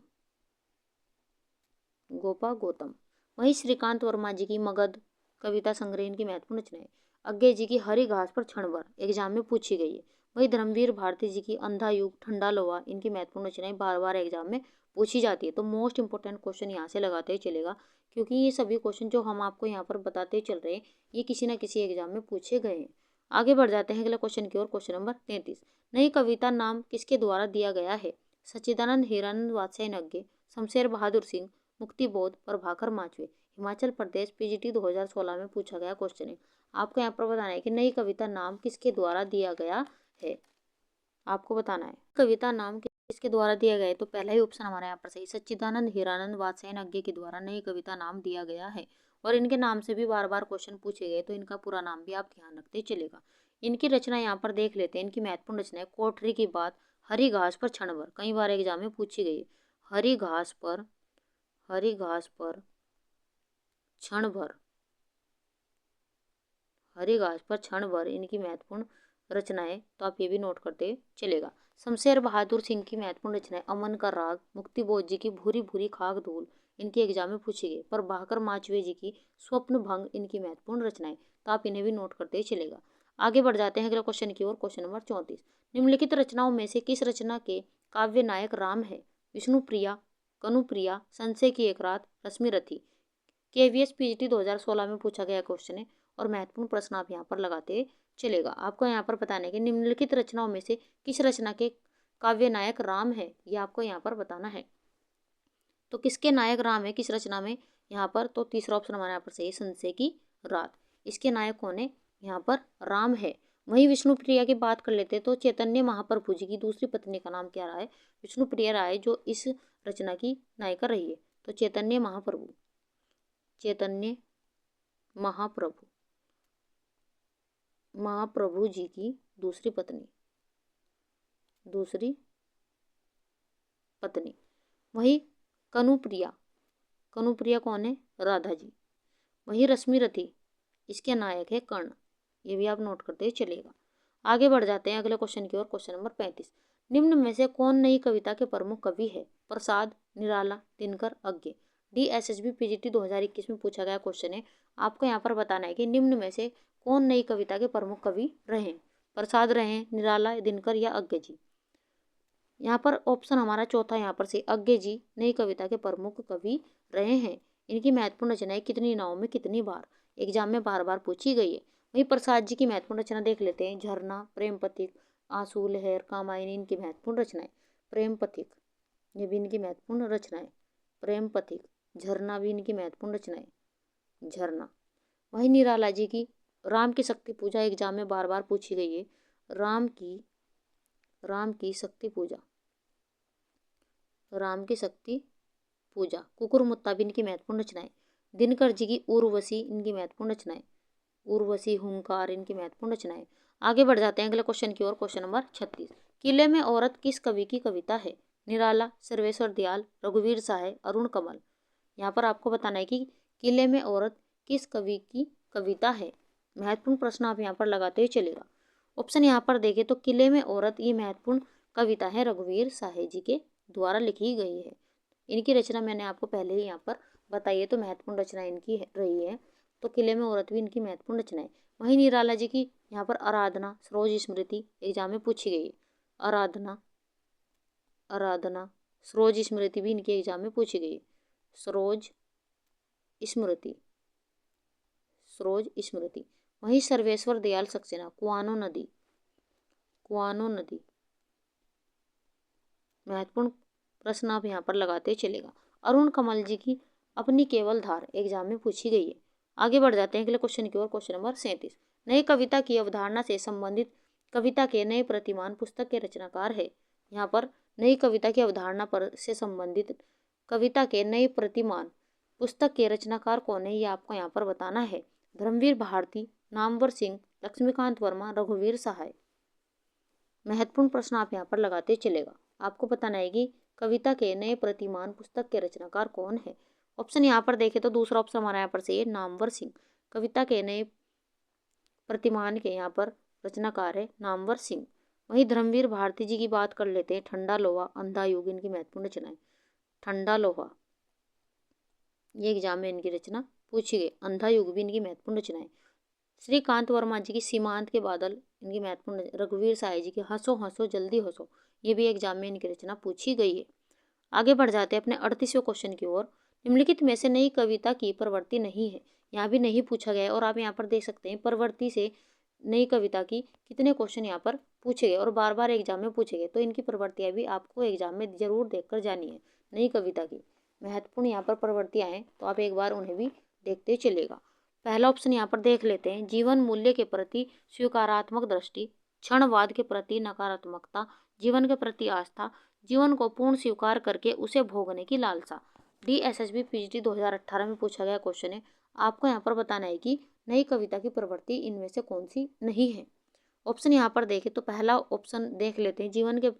गोपा गौतम। वहीं श्रीकांत वर्मा जी की मगध कविता संग्रह इनकी महत्वपूर्ण रचना है। अज्ञे जी की हरी घास पर क्षण भर एग्जाम में पूछी गई है। वहीं धर्मवीर भारती जी की अंधा युग ठंडा लोहा इनकी महत्वपूर्ण रचनाएं बार बार एग्जाम में पूछी जाती है। तो मोस्ट इंपॉर्टेंट क्वेश्चन यहाँ से लगाते ही चलेगा, क्योंकि ये सभी क्वेश्चन जो हम आपको यहाँ पर बताते चल रहे हैं ये किसी न किसी एग्जाम में पूछे गए हैं। आगे बढ़ जाते हैं अगले क्वेश्चन की ओर। क्वेश्चन नंबर 33, नई कविता नाम किसके द्वारा दिया गया है? सच्चिदानंद हीरानंद वात्स्यायन, शमशेर बहादुर सिंह, मुक्तिबोध, प्रभाकर माचवे। हिमाचल प्रदेश PGT 2016 में पूछा गया क्वेश्चन है। आपको यहाँ पर बताना है कि नई कविता नाम किसके द्वारा दिया गया है। आपको बताना है कविता नाम किसके द्वारा दिया गया है। तो पहला ही ऑप्शन हमारे यहाँ पर सही, सच्चिदानंद हीरानंद वात्स्यायन के द्वारा नई कविता नाम दिया गया है। और इनके नाम से भी बार बार क्वेश्चन पूछे गए, तो इनका पूरा नाम भी आप ध्यान रखते चलेगा। इनकी रचना यहाँ पर देख लेते हैं। इनकी महत्वपूर्ण रचना है कोठरी की बात, हरी घास पर क्षण भर, कई बार एग्जाम में पूछी गई है। हरी घास पर, हरी घास पर क्षण भर, हरी घास पर क्षण भर इनकी महत्वपूर्ण रचना है, तो आप ये भी नोट करते चलेगा। शमशेर बहादुर सिंह की महत्वपूर्ण रचना है अमन का राग, मुक्तिबोध जी की भूरी भूरी खाक धूल इनकी एग्जाम में पूछी गई। पर भाकर माचवे जी की स्वप्न भंग इनकी महत्वपूर्ण रचनाएं, तो आप इन्हें भी नोट करते चलेगा। आगे बढ़ जाते हैं अगले क्वेश्चन की ओर। क्वेश्चन नंबर 34, निम्नलिखित रचनाओं में से किस रचना के काव्य नायक राम है? विष्णुप्रिया, कनुप्रिया, संशय की एक रात, रश्मिरथी। KVS PGT 2016 में पूछा गया क्वेश्चन है और महत्वपूर्ण प्रश्न आप यहाँ पर लगाते चलेगा। आपको यहाँ पर बताना है कि निम्नलिखित रचनाओं में से किस रचना के काव्य नायक राम है, ये आपको यहाँ पर बताना है। तो किसके नायक राम है किस रचना में यहाँ पर? तो तीसरा ऑप्शन हमारे यहाँ पर सही है, संशय की रात। इसके नायक कौन है? यहाँ पर राम है। वहीं विष्णुप्रिया की बात कर लेते हैं तो चैतन्य महाप्रभु जी की दूसरी पत्नी का नाम क्या रहा है? विष्णुप्रिया राय, जो इस रचना की नायिका रही है। तो चैतन्य महाप्रभु, चैतन्य महाप्रभु, महाप्रभु जी की दूसरी पत्नी, दूसरी पत्नी। वही कनुप्रिया, कनुप्रिया कौन है? राधा जी। वही रश्मिरथी, इसके नायक है कर्ण। ये भी आप नोट करते चलेगा। आगे बढ़ जाते हैं अगले क्वेश्चन की ओर। क्वेश्चन नंबर 35, निम्न में से कौन नई कविता के प्रमुख कवि है? प्रसाद, निराला, दिनकर, अज्ञे। DSSB PGT 2021 में पूछा गया क्वेश्चन है। आपको यहाँ पर बताना है कि निम्न में से कौन नई कविता के प्रमुख कवि रहे? प्रसाद रहे, निराला, दिनकर या अज्ञे जी। यहाँ पर ऑप्शन हमारा चौथा यहाँ पर से अज्ञे जी नई कविता के प्रमुख कवि रहे हैं। इनकी महत्वपूर्ण रचनाएं कितनी नावों में कितनी बार, एग्जाम में बार बार पूछी गई है। वहीं प्रसाद जी की महत्वपूर्ण रचना देख लेते हैं। झरना, प्रेम पथिक, आंसू लहर, कामायनी इनकी महत्वपूर्ण रचनाएं। प्रेम पथिक ये भी इनकी महत्वपूर्ण रचनाएं। प्रेम पथिक, झरना भी इनकी महत्वपूर्ण रचनाएं। झरना। वहीं निराला जी की राम की शक्ति पूजा एग्जाम में बार बार पूछी गई है। राम की शक्ति पूजा, राम की शक्ति पूजा। कुकुर मुत्ता भी इनकी महत्वपूर्ण रचनाएं। दिनकर जी की उर्वशी इनकी महत्वपूर्ण रचनाएं। उर्वशी, हुंकार इनकी महत्वपूर्ण रचनाएं। आगे बढ़ जाते हैं अगले क्वेश्चन की ओर। क्वेश्चन नंबर 36, किले में औरत किस कवि की कविता है? निराला, सर्वेश्वर दयाल, रघुवीर सहाय, अरुण कमल। यहाँ पर आपको बताना है कि किले में औरत किस कवि की कविता है। महत्वपूर्ण प्रश्न आप यहाँ पर लगाते ही चलेगा। ऑप्शन यहाँ पर देखें तो किले में औरत ये महत्वपूर्ण कविता है रघुवीर सहाय जी के द्वारा लिखी गई है। इनकी रचना मैंने आपको पहले ही यहाँ पर बताई है, तो महत्वपूर्ण रचना इनकी रही है। तो किले में औरत भी इनकी महत्वपूर्ण रचना है। वहीं निराला जी की यहाँ पर आराधना, सरोज स्मृति एग्जाम में पूछी गई है। आराधना, सरोज स्मृति भी इनके एग्जाम में पूछी गई है। सरोज स्मृति। वहीं सर्वेश्वर दयाल सक्सेना, कुआनो नदी। महत्वपूर्ण प्रश्न आप यहाँ पर लगाते चलेगा। अरुण कमल जी की अपनी केवल धार एग्जाम में पूछी गई है। आगे बढ़ जाते हैं अगले क्वेश्चन की ओर। क्वेश्चन नंबर 37, नई कविता की अवधारणा से संबंधित कविता के नए प्रतिमान पुस्तक के रचनाकार है। यहाँ पर नई कविता की अवधारणा पर से संबंधित कविता के नए प्रतिमान पुस्तक के रचनाकार कौन है, ये आपको यहाँ पर बताना है। धर्मवीर भारती, नामवर सिंह, लक्ष्मीकांत वर्मा, रघुवीर सहाय। महत्वपूर्ण प्रश्न आप यहाँ पर लगाते चलेगा। आपको बताना है कि कविता के नए प्रतिमान पुस्तक के रचनाकार कौन है। ऑप्शन यहाँ पर देखें तो दूसरा ऑप्शन हमारा यहाँ पर सही है, नामवर सिंह। कविता के नए प्रतिमान के यहाँ पर रचनाकार है नामवर सिंह। वहीं धर्मवीर भारती जी की बात कर लेते हैं। ठंडा लोहा, अंधा युग इनकी महत्वपूर्ण रचनाएं। ठंडा लोहा ये एग्जाम में इनकी रचना पूछी गई। अंधा युग भी इनकी महत्वपूर्ण रचनाएं। श्रीकांत वर्मा जी की सीमांत के बादल इनकी महत्वपूर्ण। रघुवीर सहाय जी की हंसो हंसो जल्दी हंसो, ये भी एग्जाम में इनकी रचना पूछी गई है। आगे बढ़ जाते हैं अपने 38वें क्वेश्चन की ओर। निम्नलिखित में से नई कविता की प्रवृत्ति नहीं है। यहाँ भी नहीं पूछा गया है और आप यहाँ पर देख सकते हैं प्रवृत्ति से नई कविता की कितने क्वेश्चन यहाँ पर पूछे गए और बार बार एग्जाम में पूछे गए। तो इनकी प्रवृत्तियाँ भी आपको एग्जाम में जरूर देखकर जानी है। नई कविता की महत्वपूर्ण यहाँ पर प्रवृत्तियाँ हैं, तो आप एक बार उन्हें भी देखते चलेगा। पहला ऑप्शन यहाँ पर देख लेते हैं। जीवन मूल्य के प्रति स्वीकारात्मक दृष्टि, क्षणवाद के प्रति नकारात्मकता, जीवन के प्रति आस्था, जीवन को पूर्ण स्वीकार करके उसे भोगने की लालसा। DSSB PhD 2018 में पूछा गया क्वेश्चन है। आपको यहाँ पर बताना है कि नई कविता की प्रवृत्ति इनमें से कौन सी नहीं है। ऑप्शन यहाँ पर देखें तो पहला ऑप्शन देख लेते हैं। जीवन के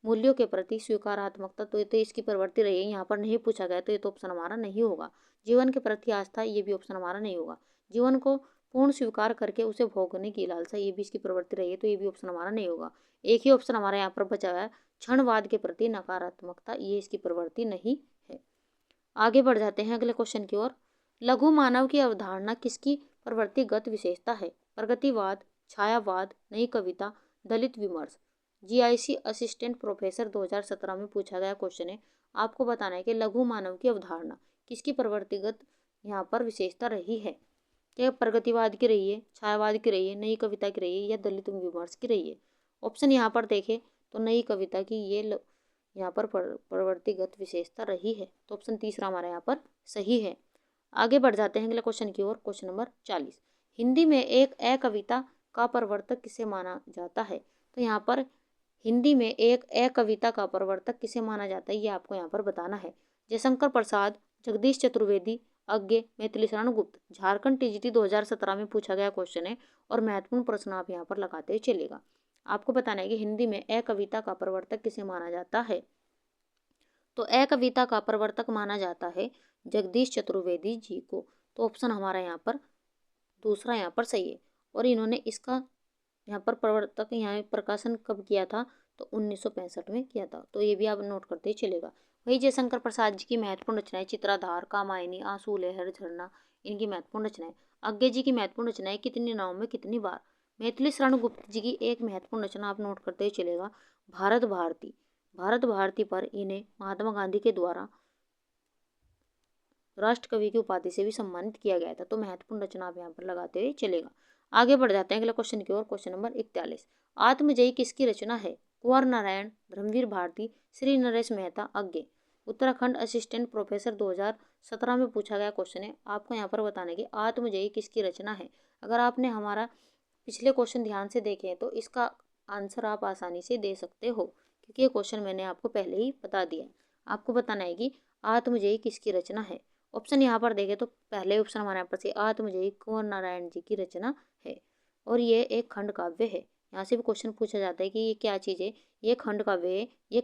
मूल्यों के प्रति स्वीकारात्मकता, तो ये तो इसकी प्रवृत्ति रही है, यहाँ पर नहीं पूछा गया, तो ये तो ऑप्शन हमारा नहीं होगा। जीवन के प्रति आस्था, ये भी ऑप्शन हमारा नहीं होगा। जीवन को पूर्ण स्वीकार करके उसे भोगने की लालसा, ये भी इसकी प्रवृत्ति रही है, तो ये भी ऑप्शन हमारा नहीं होगा। एक ही ऑप्शन हमारा यहाँ पर बचा हुआ है, क्षणवाद के प्रति नकारात्मकता, ये इसकी प्रवृत्ति नहीं है। आगे बढ़ जाते हैं अगले क्वेश्चन की ओर। लघु मानव की अवधारणा किसकी प्रवृत्तिगत विशेषता है? प्रगतिवाद, छायावाद, नई कविता, दलित विमर्श। GIC असिस्टेंट प्रोफेसर 2017 में पूछा गया क्वेश्चन है। आपको बताना है कि लघु मानव की अवधारणा किसकी प्रवृत्तिगत यहाँ पर विशेषता रही है। क्या प्रगतिवाद की रही है, छायावाद की रही है, नई कविता की रही है, या दलित विमर्श की रही है? ऑप्शन यहाँ पर देखें तो नई कविता की ये यहाँ पर प्रवृत्तिगत विशेषता रही है, तो ऑप्शन तीसरा हमारा यहाँ पर सही है। आगे बढ़ जाते हैं अगले क्वेश्चन की ओर। क्वेश्चन नंबर 40, हिंदी में एक कविता का प्रवर्तक किसे माना जाता है? तो यहाँ पर हिंदी में एक कविता का प्रवर्तक किसे माना जाता है, ये आपको यहाँ पर बताना है। जयशंकर प्रसाद, जगदीश चतुर्वेदी, अज्ञे, मैथिली शरण गुप्त। झारखंड TGT 2017 में पूछा गया क्वेश्चन है और महत्वपूर्ण प्रश्न आप यहाँ पर लगाते चलेगा। आपको बताना है कि हिंदी में कविता का प्रवर्तक किसे माना जाता है। तो कविता का प्रवर्तक माना जाता है जगदीश चतुर्वेदी जी को, तो ऑप्शन हमारा यहाँ पर दूसरा यहाँ पर सही है। और इन्होंने इसका यहाँ पर प्रवर्तक यहाँ प्रकाशन कब किया था? तो 1965 में किया था, तो ये भी आप नोट करते ही चलेगा। वही जयशंकर प्रसाद जी की महत्वपूर्ण रचनाएं चित्राधार, कामायनी, आंसू लहर, झरना इनकी महत्वपूर्ण रचनाएं। अज्ञे जी की महत्वपूर्ण रचनाएं कितनी नाव में कितनी बार। मैथिली शरण गुप्त जी की एक महत्वपूर्ण रचना आप नोट करते ही चलेगा, भारत भारती। भारत भारती पर इन्हें महात्मा गांधी के द्वारा राष्ट्र कवि की उपाधि से भी सम्मानित किया गया था। तो महत्वपूर्ण रचना आप यहाँ पर लगाते हुए चलेगा। आगे बढ़ जाते हैं अगले क्वेश्चन की ओर। क्वेश्चन नंबर 41, आत्मजयी किसकी रचना है? कुंवर नारायण, धर्मवीर भारती, श्री नरेश मेहता, अज्ञे। उत्तराखंड असिस्टेंट प्रोफेसर 2017 में पूछा गया क्वेश्चन है। आपको यहाँ पर बताना है कि आत्मजयी किसकी रचना है। अगर आपने हमारा पिछले क्वेश्चन ध्यान से देखे हैं तो इसका आंसर आप आसानी से दे सकते हो, क्योंकि ये क्वेश्चन मैंने आपको पहले ही बता दिया है। आपको बताना है कि आत्मजयी किसकी रचना है। ऑप्शन यहाँ पर देखें तो पहले ऑप्शन हमारे यहाँ पर से आत्मजयी कुंवर नारायण जी की रचना है, और ये एक खंड काव्य है। यहाँ से भी क्वेश्चन पूछा जाता है कि ये क्या चीज़ है। ये खंड काव्य है, ये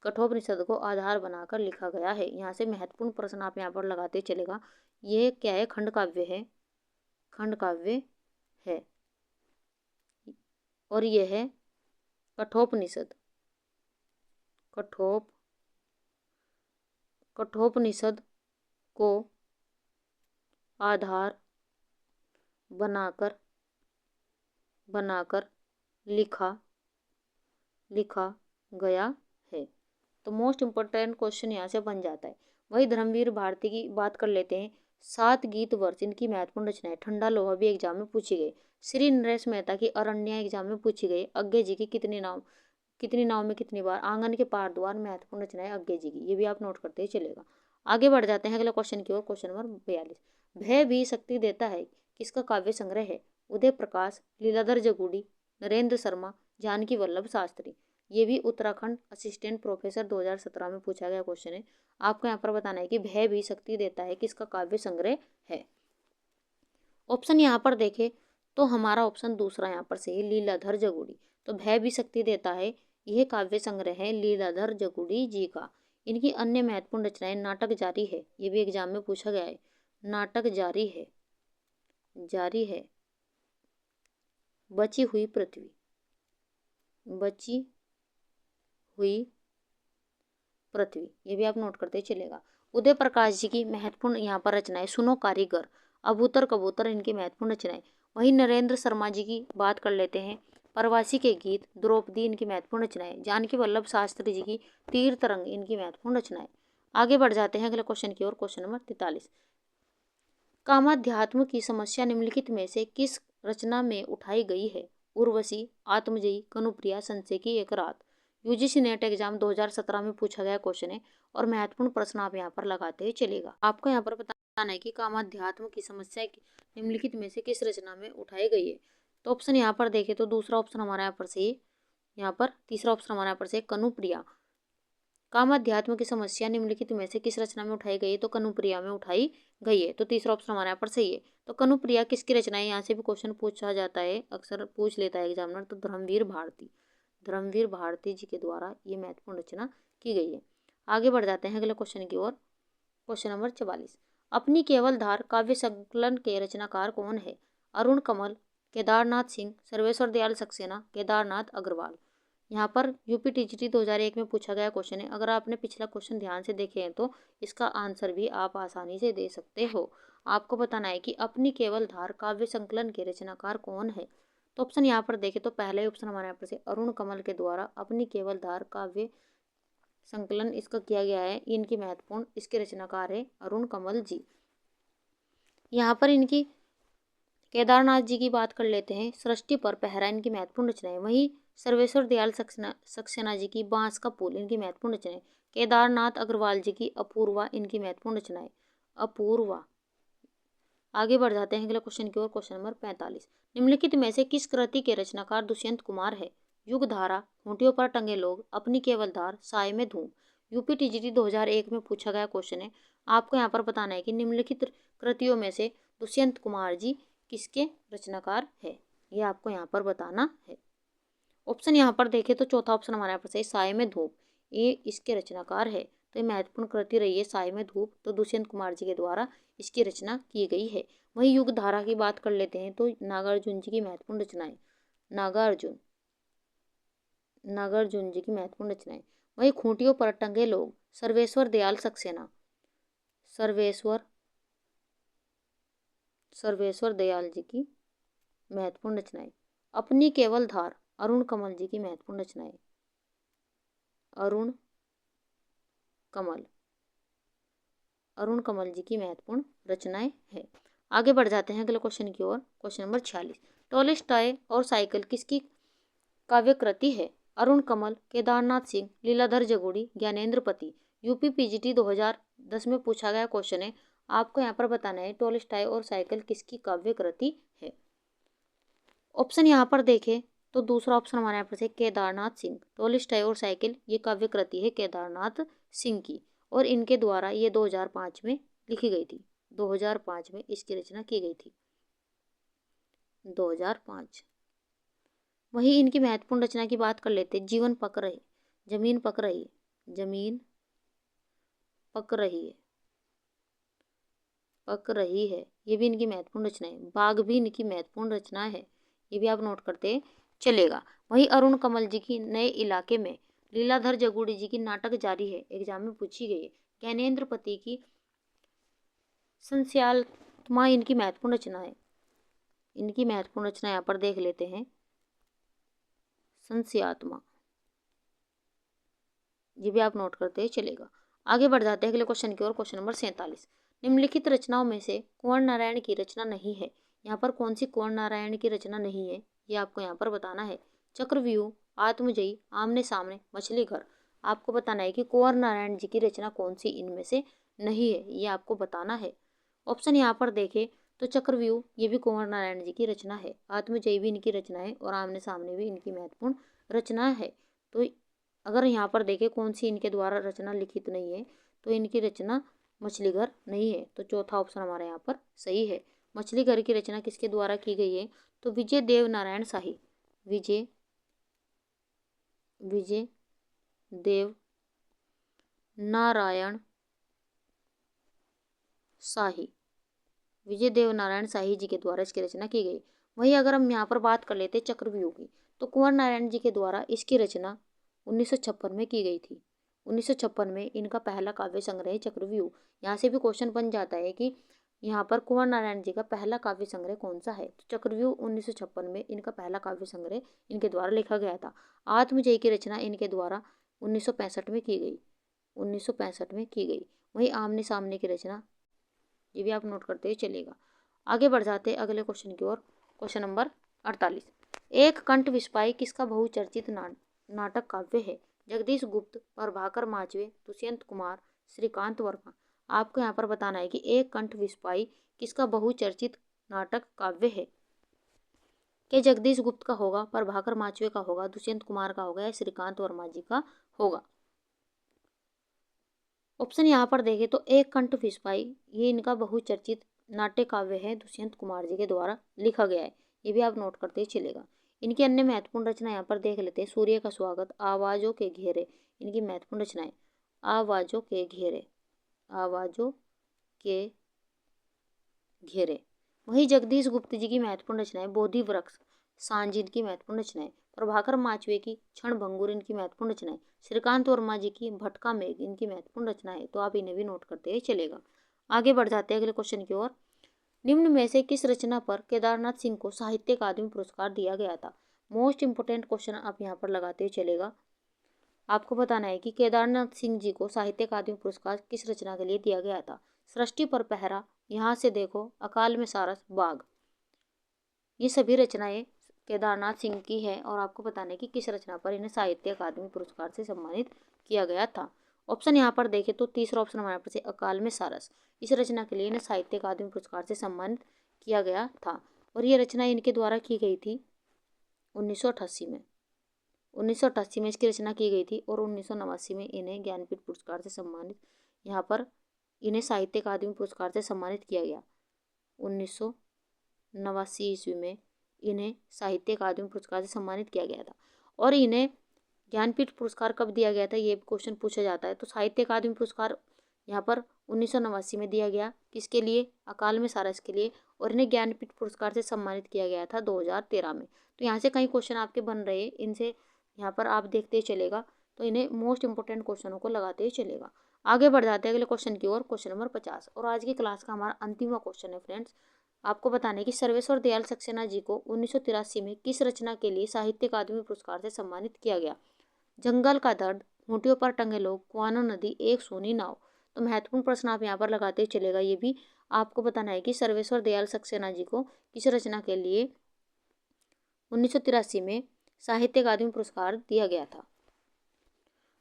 कठोपनिषद को आधार बनाकर लिखा गया है। यहाँ से महत्वपूर्ण प्रश्न आप यहाँ पर लगाते चलेगा। ये क्या है? खंड काव्य है, खंड काव्य है, और ये है कठोपनिषद। कठोपनिषद को आधार बनाकर लिखा गया है। तो मोस्ट इम्पोर्टेंट क्वेश्चन यहाँ से बन जाता है। वही धर्मवीर भारती की बात कर लेते हैं। 7 गीत वर्ष इनकी महत्वपूर्ण रचना है। ठंडा लोहा भी एग्जाम में पूछी गई। श्री नरेश मेहता की अरण्या एग्जाम में पूछी गई। अज्ञे जी की कितनी नाव में कितनी बार, आंगन के पार द्वार महत्वपूर्ण रचना है अज्ञे जी की। ये भी आप नोट करते ही चलेगा। आगे बढ़ जाते हैं अगले क्वेश्चन की ओर। क्वेश्चन नंबर 42, भय भी शक्ति देता है किसका काव्य संग्रह है? उदय प्रकाश, लीलाधर जगूड़ी, नरेंद्र शर्मा, जानकी वल्लभ शास्त्री। ये भी उत्तराखंड असिस्टेंट प्रोफेसर 2017 में पूछा गया क्वेश्चन है। आपको यहाँ पर बताना है कि भय भी शक्ति देता है किसका काव्य संग्रह है। ऑप्शन यहाँ पर देखें तो हमारा ऑप्शन दूसरा यहाँ पर से है, लीलाधर जगूड़ी। तो भय भी शक्ति देता है, यह काव्य संग्रह है लीलाधर जगूड़ी जी का। इनकी अन्य महत्वपूर्ण रचनाएं नाटक जारी है, ये भी एग्जाम में पूछा गया है। नाटक जारी है, बची हुई पृथ्वी, ये भी आप नोट करते चलेगा। उदय प्रकाश जी की महत्वपूर्ण यहाँ पर रचनाएं सुनो कारीगर, अबूतर कबूतर इनकी महत्वपूर्ण रचनाएं। वहीं नरेंद्र शर्मा जी की बात कर लेते हैं। प्रवासी के गीत, द्रौपदी इनकी महत्वपूर्ण रचनाएं। जानकी वल्लभ शास्त्री जी की तीर तरंग इनकी महत्वपूर्ण रचनाएं। आगे बढ़ जाते हैं अगले क्वेश्चन की ओर। क्वेश्चन नंबर 43, कामाध्यात्म की समस्या निम्नलिखित में से किस रचना में उठाई गई है? उर्वशी, आत्मजयी, कनुप्रिया, संशय की एक रात। यूजीसी नेट एग्जाम 2017 में पूछा गया क्वेश्चन है, और महत्वपूर्ण प्रश्न आप यहाँ पर लगाते ही चलेगा। आपको यहाँ पर बताना है कि कामाध्यात्म की समस्या निम्नलिखित में से किस रचना में उठाई गई है। तो ऑप्शन यहाँ पर देखें तो दूसरा ऑप्शन हमारा यहाँ पर से, यहाँ पर तीसरा ऑप्शन हमारा यहाँ पर से कनुप्रिया। कामाध्यात्म की समस्या निम्नलिखित में से किस रचना में उठाई गई है? तो कनुप्रिया में उठाई गई है। तो तीसरा ऑप्शन हमारे यहाँ पर सही है। तो कनुप्रिया किसकी रचना है? यहाँ से भी क्वेश्चन पूछा जाता है, अक्सर पूछ लेता है एग्जामिनर। तो धर्मवीर भारती जी के द्वारा ये महत्वपूर्ण रचना की गई है। आगे बढ़ जाते हैं अगले क्वेश्चन की ओर। क्वेश्चन नंबर 44, अपनी केवल धार काव्य संकलन के रचनाकार कौन है? अरुण कमल, केदारनाथ सिंह, सर्वेश्वर दयाल सक्सेना, केदारनाथ अग्रवाल। यहाँ पर यूपीटीजीटी 2001 में पूछा गया क्वेश्चन है। अगर आपने पिछला क्वेश्चन ध्यान से देखे हैं तो इसका आंसर भी आप आसानी से दे सकते हो। आपको बताना है कि अपनी केवल धार काव्य संकलन के रचनाकार कौन है। तो ऑप्शन यहाँ पर देखें तो पहले ऑप्शन हमारे यहाँ पर से अरुण कमल के द्वारा अपनी केवल धार काव्य संकलन इसका किया गया है। इनकी महत्वपूर्ण इसके रचनाकार है अरुण कमल जी। यहाँ पर इनकी केदारनाथ जी की बात कर लेते हैं। सृष्टि पर पहरा इनकी महत्वपूर्ण रचना है। वहीं सर्वेश्वर दयाल सक्सेना जी की बांस का पुल इनकी महत्वपूर्ण रचना है। केदारनाथ अग्रवाल जी की अपूर्वा इनकी महत्वपूर्ण रचना है। अपूर्वा। आगे बढ़ जाते हैं अगले क्वेश्चन की ओर। क्वेश्चन नंबर 45, निम्नलिखित में से किस कृति के रचनाकार दुष्यंत कुमार है? युगधारा, खूंटियों पर टंगे लोग, अपनी केवल धार, साय में धूम। यूपीटीजीटी 2001 में पूछा गया क्वेश्चन है। आपको यहाँ पर बताना है कि निम्नलिखित कृतियों में से दुष्यंत कुमार जी किसके रचनाकार है, ये आपको यहाँ पर बताना है। ऑप्शन यहाँ पर देखें तो चौथा ऑप्शन हमारे यहाँ पर सही, साय में धूप, ये इसके रचनाकार है। तो ये महत्वपूर्ण कृति रही है साय में धूप, तो दुष्यंत कुमार जी के द्वारा इसकी रचना की गई है। वहीं युग धारा की बात कर लेते हैं तो नागार्जुन जी की महत्वपूर्ण रचनाएं। नागार्जुन जी की महत्वपूर्ण रचनाएं। वहीं खूंटियों पर टंगे लोग, सर्वेश्वर दयाल सक्सेना, सर्वेश्वर दयाल जी की महत्वपूर्ण रचनाएं। अपनी केवल धार, अरुण कमल जी की महत्वपूर्ण रचनाएं। अरुण कमल, अरुण कमल जी की महत्वपूर्ण रचनाएं हैं। आगे बढ़ जाते हैं अगले क्वेश्चन की ओर। क्वेश्चन नंबर 46, टॉलस्टॉय और साइकिल किसकी काव्य कृति है? अरुण कमल, केदारनाथ सिंह, लीलाधर जगुड़ी, ज्ञानेंद्र पति। यूपी पीजीटी 2010 में पूछा गया क्वेश्चन है। आपको यहाँ पर बताना है टॉलस्टॉय और साइकिल किसकी काव्य कृति है। ऑप्शन यहाँ पर देखें तो दूसरा ऑप्शन हमारे यहाँ पर से केदारनाथ सिंह। टॉलस्टॉय और साइकिल ये काव्य कृति है केदारनाथ सिंह की, और इनके द्वारा ये 2005 में लिखी गई थी। 2005 में इसकी रचना की गई थी, 2005। वहीं इनकी महत्वपूर्ण रचना की बात कर लेते। जीवन पक रहे, जमीन पक रही है, जमीन पक रही है, पक रही है, ये भी इनकी महत्वपूर्ण रचना है। बाघ भी इनकी महत्वपूर्ण रचना है, ये भी आप नोट करते चलेगा। वहीं अरुण कमल जी की नए इलाके में, लीलाधर जगुड़ी जी की नाटक जारी है, एग्जाम में पूछी गई है। ज्ञानेंद्र पति की संस्यात्मा इनकी महत्वपूर्ण रचना है। इनकी महत्वपूर्ण रचना यहाँ पर देख लेते हैं। संस्यात्मा, ये भी आप नोट करते चलेगा। आगे बढ़ जाते हैं अगले क्वेश्चन की ओर। क्वेश्चन नंबर 47, निम्नलिखित रचनाओं में से कुंवर नारायण की रचना नहीं है। यहाँ पर कौन सी कुंवर नारायण की रचना नहीं है, ये आपको यहाँ पर बताना है। चक्रव्यूह, आत्मजयी, आमने सामने, मछली घर। आपको बताना है कि कुंवर नारायण जी की रचना कौन सी इनमें से नहीं है, ये आपको बताना है। ऑप्शन यहाँ पर देखें तो चक्रव्यूह ये भी कुंवर नारायण जी की रचना है, आत्मजयी भी इनकी रचना है, और आमने सामने भी इनकी महत्वपूर्ण रचना है। तो अगर यहाँ पर देखें कौन सी इनके द्वारा रचना लिखित नहीं है, तो इनकी रचना मछली घर नहीं है। तो चौथा ऑप्शन हमारे यहाँ पर सही है। मछली घर की रचना किसके द्वारा की गई है? तो विजय देव नारायण शाही, विजय देव नारायण शाही, विजय देव नारायण शाही जी के द्वारा इसकी रचना की गई। वहीं अगर हम यहाँ पर बात कर लेते चक्रव्यूह की, तो कुंवर नारायण जी के द्वारा इसकी रचना 1956 में की गई थी। 1956 में इनका पहला काव्य संग्रह चक्रव्यूह। यहाँ से भी क्वेश्चन बन जाता है कि यहाँ पर कुंवर नारायण जी का पहला काव्य संग्रह कौन सा है। तो चक्रव्यूह 1956 में इनका पहला काव्य संग्रह इनके द्वारा लिखा गया था। आत्मजयी की रचना इनके द्वारा 1965 में की गई, 1965 में की गई। वहीं आमने सामने की रचना, ये भी आप नोट करते हुए चलेगा। आगे बढ़ जाते हैं अगले क्वेश्चन की ओर। क्वेश्चन नंबर 48, एक कंठ विस्पाई किसका बहुचर्चित नाटक काव्य है? जगदीश गुप्त, प्रभाकर माचवे, दुष्यंत कुमार, श्रीकांत वर्मा। आपको यहाँ पर बताना है कि एक कंठ विस्पाई किसका बहुचर्चित नाटक काव्य है। कि जगदीश गुप्त का होगा, प्रभाकर माचवे का होगा, दुष्यंत कुमार का होगा, या श्रीकांत वर्मा जी का होगा। ऑप्शन यहाँ पर देखें तो एक कंठ विस्पाई ये इनका बहुचर्चित नाट्य काव्य है, दुष्यंत कुमार जी के द्वारा लिखा गया है। ये भी आप नोट करते चलेगा। इनकी अन्य महत्वपूर्ण रचना यहाँ पर देख लेते हैं। सूर्य का स्वागत, आवाजों के घेरे, इनकी महत्वपूर्ण रचनाएं। आवाजों के घेरे, आवाजों के घेरे। वही जगदीश गुप्त जी की महत्वपूर्ण रचनाएं बोधि वृक्ष, सांझ इनकी महत्वपूर्ण रचनाएं। प्रभाकर माचवे की क्षण भंगुर इनकी महत्वपूर्ण रचनाएं। श्रीकांत वर्मा जी की भटका मेघ इनकी महत्वपूर्ण रचना है। तो आप इन्हें भी नोट करते हैं चलेगा। आगे बढ़ जाते हैं अगले क्वेश्चन की ओर। निम्न में से किस रचना पर केदारनाथ सिंह को साहित्य अकादमी पुरस्कार दिया गया था? मोस्ट इंपोर्टेंट क्वेश्चन आप यहाँ पर लगाते हुए चलेगा। आपको बताना है कि केदारनाथ सिंह जी को साहित्य अकादमी पुरस्कार किस रचना के लिए दिया गया था? सृष्टि पर पहरा, यहाँ से देखो, अकाल में सारस, बाघ। ये सभी रचनाएं केदारनाथ सिंह की है, और आपको बताना है कि किस रचना पर इन्हें साहित्य अकादमी पुरस्कार से सम्मानित किया गया था। ऑप्शन यहाँ पर देखें तो तीसरा ऑप्शन हमारे पास है अकाल में सारस। इस रचना के लिए इन्हें साहित्य अकादमी पुरस्कार से सम्मानित किया गया था, और ये रचना इनके द्वारा की गई थी 1988 में। 1988 में इसकी रचना की गई थी, और 1989 में इन्हें ज्ञानपीठ पुरस्कार से सम्मानित, यहाँ पर इन्हें साहित्य अकादमी पुरस्कार से सम्मानित किया गया। 1989 ईस्वी में इन्हें साहित्य अकादमी पुरस्कार से सम्मानित किया गया था। और इन्हें ज्ञानपीठ पुरस्कार कब दिया गया था, ये क्वेश्चन पूछा जाता है। तो साहित्य अकादमी पुरस्कार यहाँ पर 1989 में दिया गया, किसके लिए? अकाल में सारस के लिए। और इन्हें ज्ञानपीठ पुरस्कार से सम्मानित किया गया था 2013 में। तो यहाँ से कई क्वेश्चन आपके बन रहे हैं, इनसे यहाँ पर आप देखते चलेगा। तो इन्हें मोस्ट इंपोर्टेंट क्वेश्चनों को लगाते ही चलेगा। आगे बढ़ जाते हैं अगले क्वेश्चन की ओर। क्वेश्चन नंबर 50, और आज की क्लास का हमारा अंतिम क्वेश्चन है फ्रेंड्स। आपको बताने कि सर्वेश्वर दयाल सक्सेना जी को 1983 में किस रचना के लिए साहित्य अकादमी पुरस्कार से सम्मानित किया गया? जंगल का दर्द, खूंटियों पर टंगे लोग, कुआनो नदी, एक सोनी नाव। तो महत्वपूर्ण प्रश्न आप यहाँ पर लगाते चलेगा। ये भी आपको बताना है कि सर्वेश्वर दयाल सक्सेना जी को किस रचना के लिए 1983 में साहित्य अकादमी पुरस्कार दिया गया था।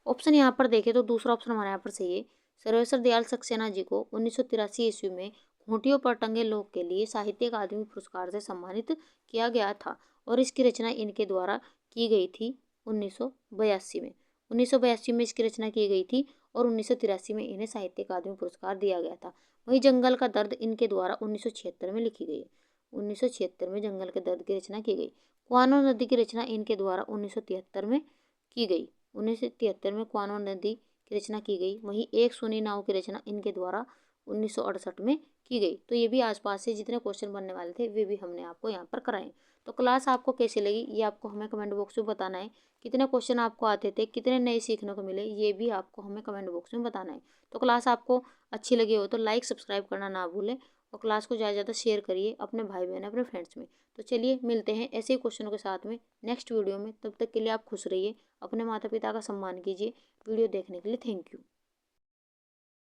ऑप्शन यहाँ पर देखें तो दूसरा ऑप्शन हमारे यहाँ पर सही है। सर्वेश्वर दयाल सक्सेना जी को 1983 ईस्वी में खूंटियों पर टंगे लोग के लिए साहित्य अकादमी पुरस्कार से सम्मानित किया गया था और इसकी रचना इनके द्वारा की गई थी 1982 में। 1982 में इसकी रचना की गई थी और 1983 में इन्हें साहित्य अकादमी पुरस्कार दिया गया था। वहीं जंगल का दर्द इनके द्वारा 1976 में लिखी गई है। 1976 में जंगल के दर्द की रचना की गई। कुआनो नदी की रचना इनके द्वारा 1973 में की गई। 1973 में कुआनो नदी की रचना की गई। वहीं एक सोनी नाव की रचना इनके द्वारा 1968 में की गई। तो ये भी आसपास से जितने क्वेश्चन बनने वाले थे वे भी हमने आपको यहाँ पर कराए। तो क्लास आपको कैसी लगी ये आपको हमें कमेंट बॉक्स में बताना है। कितने क्वेश्चन आपको आते थे, कितने नए सीखने को मिले, ये भी आपको हमें कमेंट बॉक्स में बताना है। तो क्लास आपको अच्छी लगी हो तो लाइक सब्सक्राइब करना ना भूलें और क्लास को ज़्यादा से ज़्यादा शेयर करिए अपने भाई बहन अपने फ्रेंड्स में। तो चलिए मिलते हैं ऐसे ही क्वेश्चनों के साथ में नेक्स्ट वीडियो में। तब तक के लिए आप खुश रहिए, अपने माता पिता का सम्मान कीजिए। वीडियो देखने के लिए थैंक यू।